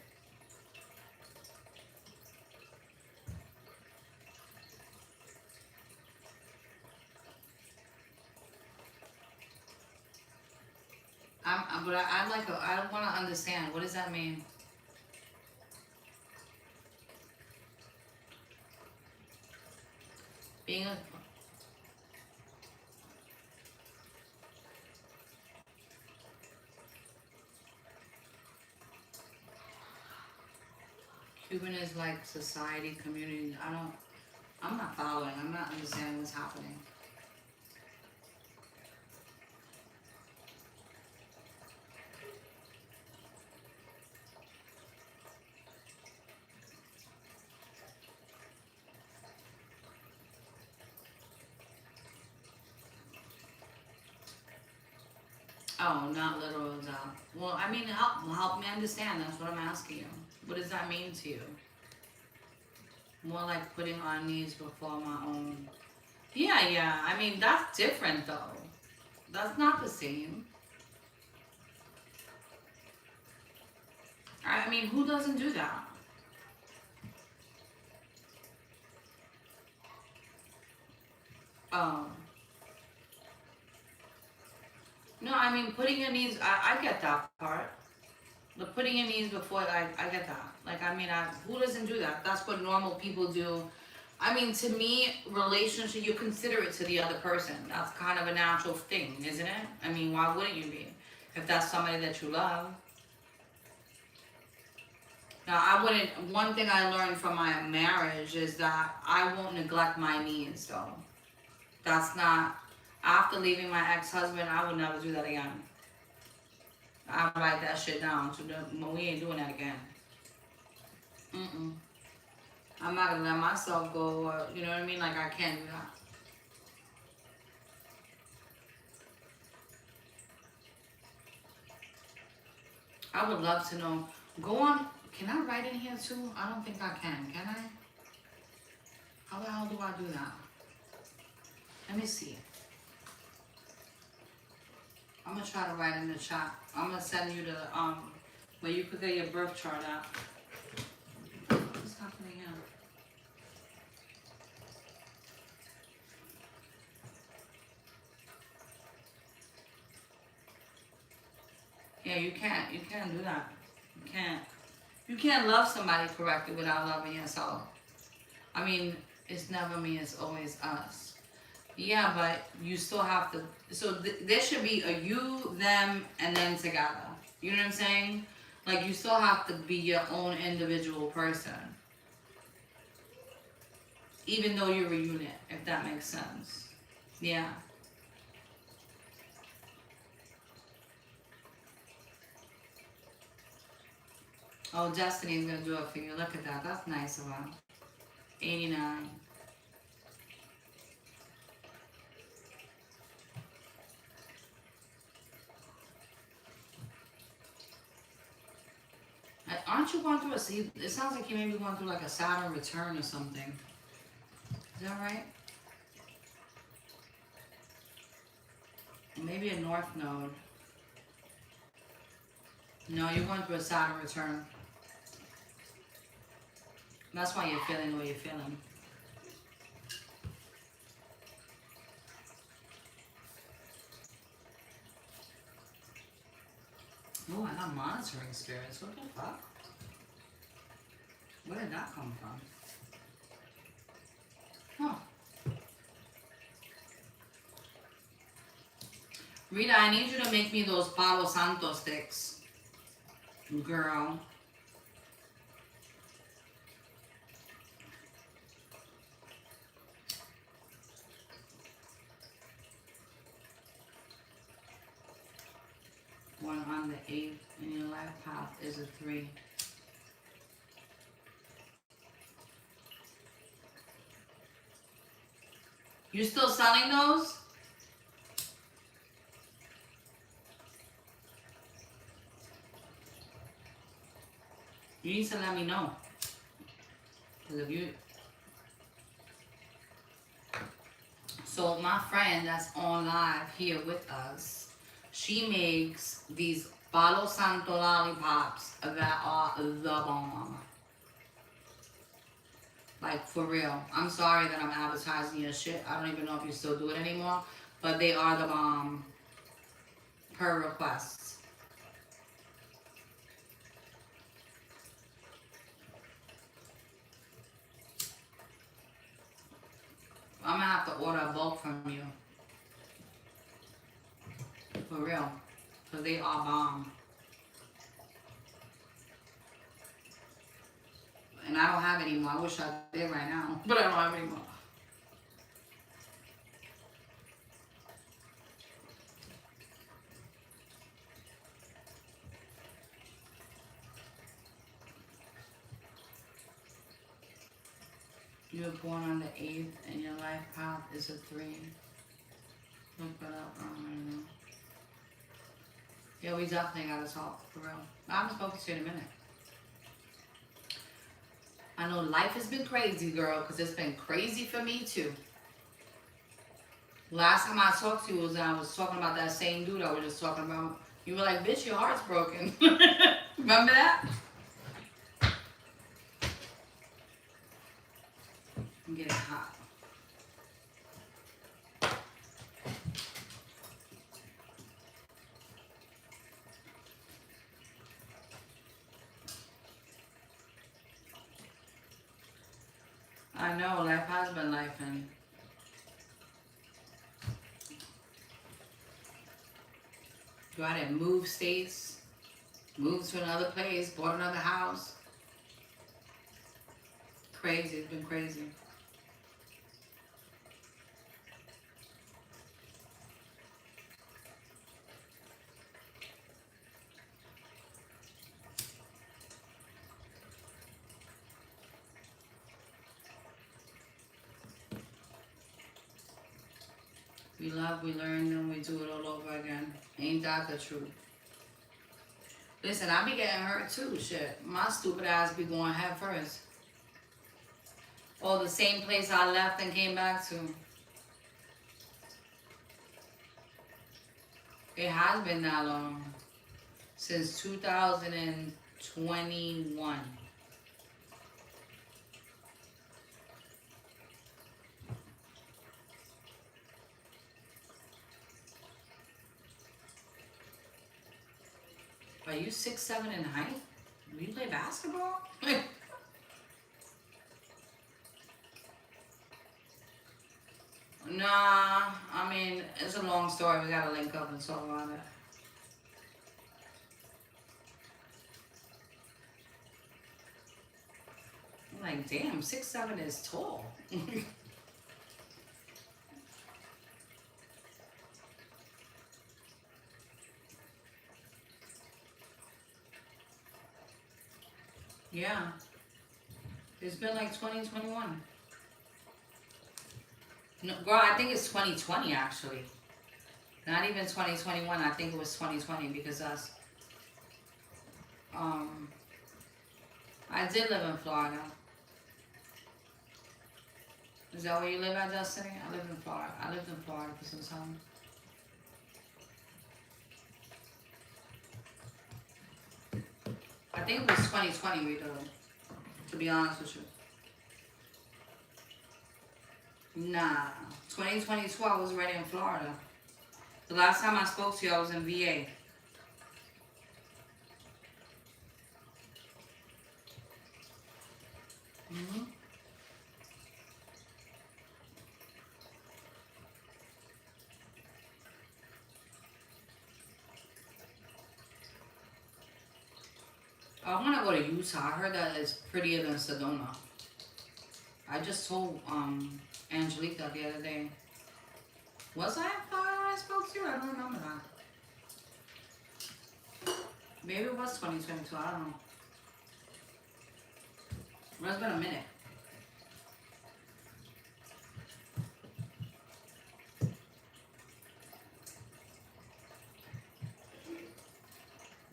A: I want to understand. What does that mean? Being a Cuban is like society, community. I'm not following. I'm not understanding what's happening. Oh, not literal death. Well, I mean, help me understand. That's what I'm asking you. What does that mean to you? More like putting on knees before my own. Yeah. I mean, that's different though. That's not the same. I mean, who doesn't do that? Um, no, I mean, putting your knees, I get that part. The putting your knees before, I get that. Like, I mean, who doesn't do that? That's what normal people do. I mean, to me, relationship, you consider it to the other person. That's kind of a natural thing, isn't it? I mean, why wouldn't you be? If that's somebody that you love. Now, I wouldn't, one thing I learned from my marriage is that I won't neglect my needs, though. That's not, after leaving my ex-husband, I would never do that again. I write that shit down. So we ain't doing that again. Mm-mm. I'm not gonna let myself go, or, you know what I mean? Like, I can't do that. I would love to know. Go on. Can I write in here too? I don't think I can I? How the hell do I do that? Let me see. I'm gonna try to write in the chat. I'm gonna send you the, where you could get your birth chart at. What's happening here? Yeah, you can't do that. You can't love somebody correctly without loving yourself. I mean, it's never me, it's always us. Yeah, but you still have to, so there should be a you, them, and then together. You know what I'm saying? Like, you still have to be your own individual person. Even though you're a unit, if that makes sense. Yeah. Oh, Destiny's gonna do it for you. Look at that. That's nice of her. 89. Aren't you going through a season? It sounds like you may be going through like a Saturn return or something. Is that right? Maybe a North Node. No, you're going through a Saturn return. That's why you're feeling the way you're feeling. Oh, I got monitoring spirits. What the fuck? Where did that come from? Huh. Rita, I need you to make me those Palo Santo sticks. Girl. One on the 8th and your life path is a 3. You still selling those? You need to let me know. Because if you... So my friend that's on live here with us, she makes these Palo Santo lollipops that are the bomb. Like, for real. I'm sorry that I'm advertising your shit. I don't even know if you still do it anymore. But they are the bomb. Per request. I'm gonna have to order a bulk from you. For real. Because they are bomb. And I don't have any more. I wish I did right now. But I don't have any more. You were born on the 8th and your life path is a 3. Look that up right now. Yeah, we definitely gotta talk for real. I haven't spoken to you in a minute. I know life has been crazy, girl, because it's been crazy for me too. Last time I talked to you was when I was talking about that same dude I was just talking about. You were like, bitch, your heart's broken. Remember that? I'm getting hot. I know, life has been life, and go out and move states, move to another place, bought another house. Crazy, it's been crazy. We love, we learn, and we do it all over again. Ain't that the truth? Listen, I be getting hurt too, shit. My stupid ass be going head first. Or the same place I left and came back to. It has been that long. Since 2021. Are you 6'7" in height? Do you play basketball? Nah, I mean, it's a long story. We gotta link up and talk about it. I'm like, damn, 6'7" is tall. Yeah. It's been like 2021. No, girl, I think it's 2020 actually. Not even 2021. I think it was 2020 because um, I did live in Florida. Is that where you live at, Destiny? I lived in Florida. I lived in Florida for some time. I think it was 2020 we did it, to be honest with you. Nah. 2022 I was already in Florida. The last time I spoke to you, I was in VA. Mm-hmm. I want to go to Utah. I heard that it's prettier than Sedona. I just told Angelica the other day. Was I in Florida when I spoke to you? I don't remember that. Maybe it was 2022. I don't know. Well, it's been a minute.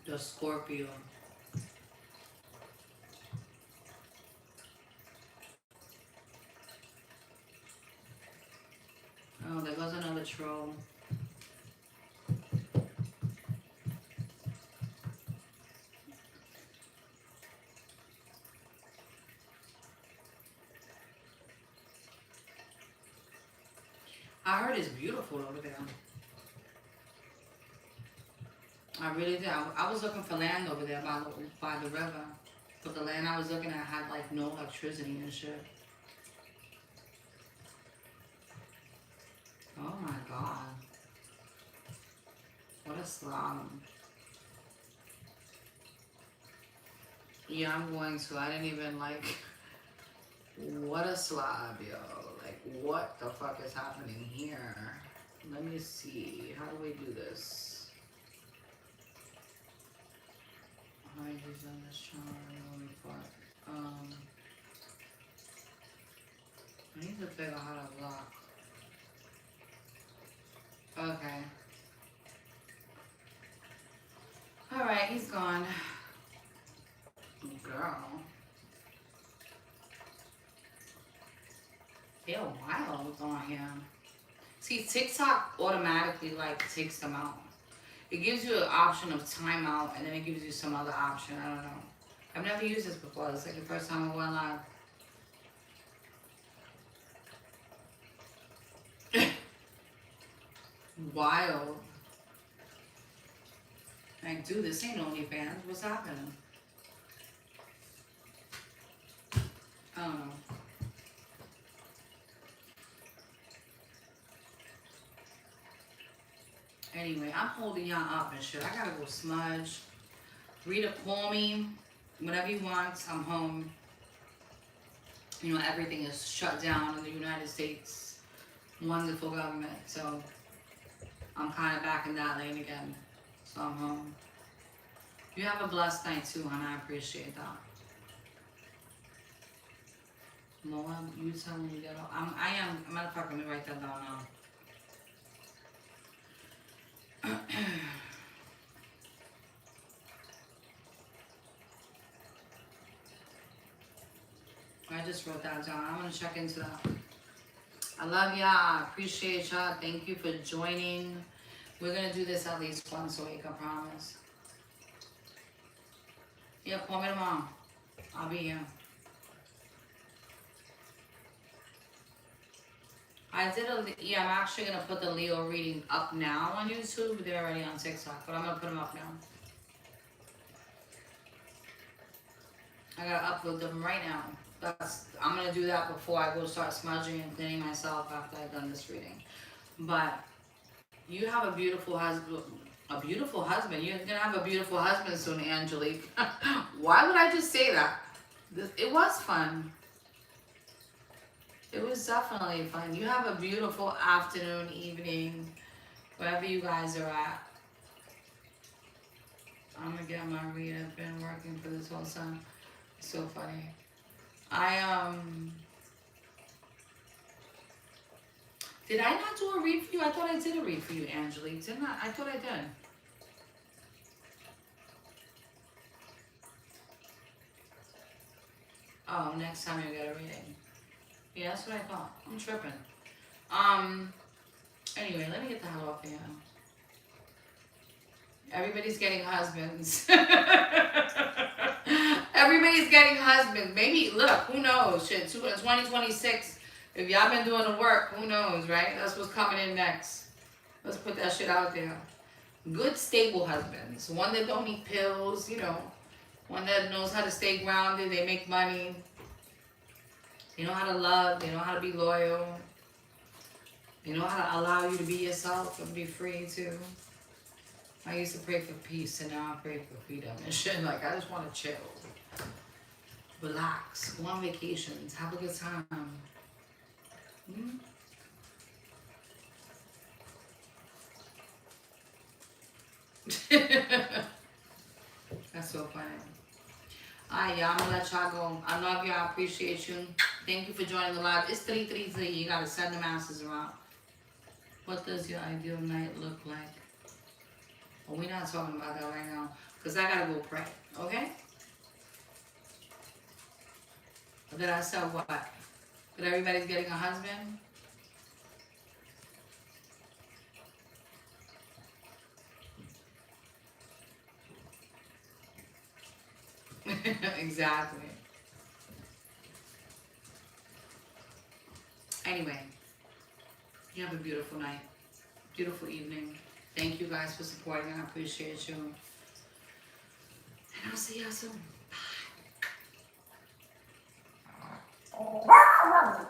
A: The Scorpio. Oh, there goes another troll. I heard it's beautiful over there. I really did. I was looking for land over there by the river. But the land I was looking at had like no electricity and shit. Oh my god. What a slalom. Yeah, I'm going to. I didn't even like... What a slob, yo. Like, what the fuck is happening here? Let me see. How do we do this? Hide these on this channel report. I need to figure out how to block. Okay. They're wild on here. See, TikTok automatically like takes them out. It gives you an option of timeout, and then it gives you some other option. I don't know. I've never used this before. It's like the first time I went live. Wild. Like, dude, this ain't OnlyFans. What's happening? I don't know. Anyway, I'm holding y'all up and shit. I gotta go smudge. Rita, call me whenever you want. I'm home. You know, everything is shut down in the United States. Wonderful government. So I'm kind of back in that lane again. So I'm home. You have a blessed night too, hon. I appreciate that. Noah, you tell me to get off. Matter of fact, let me write that down now. I just wrote that down. I'm gonna check into that. I love y'all. Appreciate y'all. Thank you for joining. We're gonna do this at least once a week, I promise. Yeah, call me tomorrow. I'll be here. I'm actually gonna put the Leo reading up now on YouTube. They're already on TikTok, but I'm gonna put them up now. I gotta upload them right now. I'm gonna do that before I go start smudging and cleaning myself after I've done this reading. But you have a beautiful husband. You're gonna have a beautiful husband soon, Angelique. Why would I just say that? It was fun. It was definitely fun. You have a beautiful afternoon, evening, wherever you guys are at. I'm gonna get my read. I've been working for this whole time. It's so funny. Did I not do a read for you? I thought I did a read for you, Angelique. Didn't I? I thought I did. Oh, next time you get a reading. Yeah, that's what I thought. I'm tripping. Anyway, let me get the hell off here. Everybody's getting husbands. Everybody's getting husbands. Maybe, look, who knows? Shit, 2026. If y'all been doing the work, who knows, right? That's what's coming in next. Let's put that shit out there. Good, stable husbands. One that don't eat pills, you know. One that knows how to stay grounded. They make money. They know how to love. They know how to be loyal. They know how to allow you to be yourself and be free too. I used to pray for peace and now I pray for freedom and shit. Like, I just want to chill. Relax. Go on vacations. Have a good time. That's so funny. Alright, y'all, I'm gonna let y'all go. I love y'all. I appreciate you. Thank you for joining the live. It's 3:33. You gotta send the masses around. What does your ideal night look like? Well, we're not talking about that right now because I gotta go pray. Okay? Or did I say what? That everybody's getting a husband? Exactly. Anyway, you have a beautiful night, beautiful evening. Thank you guys for supporting. I appreciate you. And I'll see y'all soon. Bye.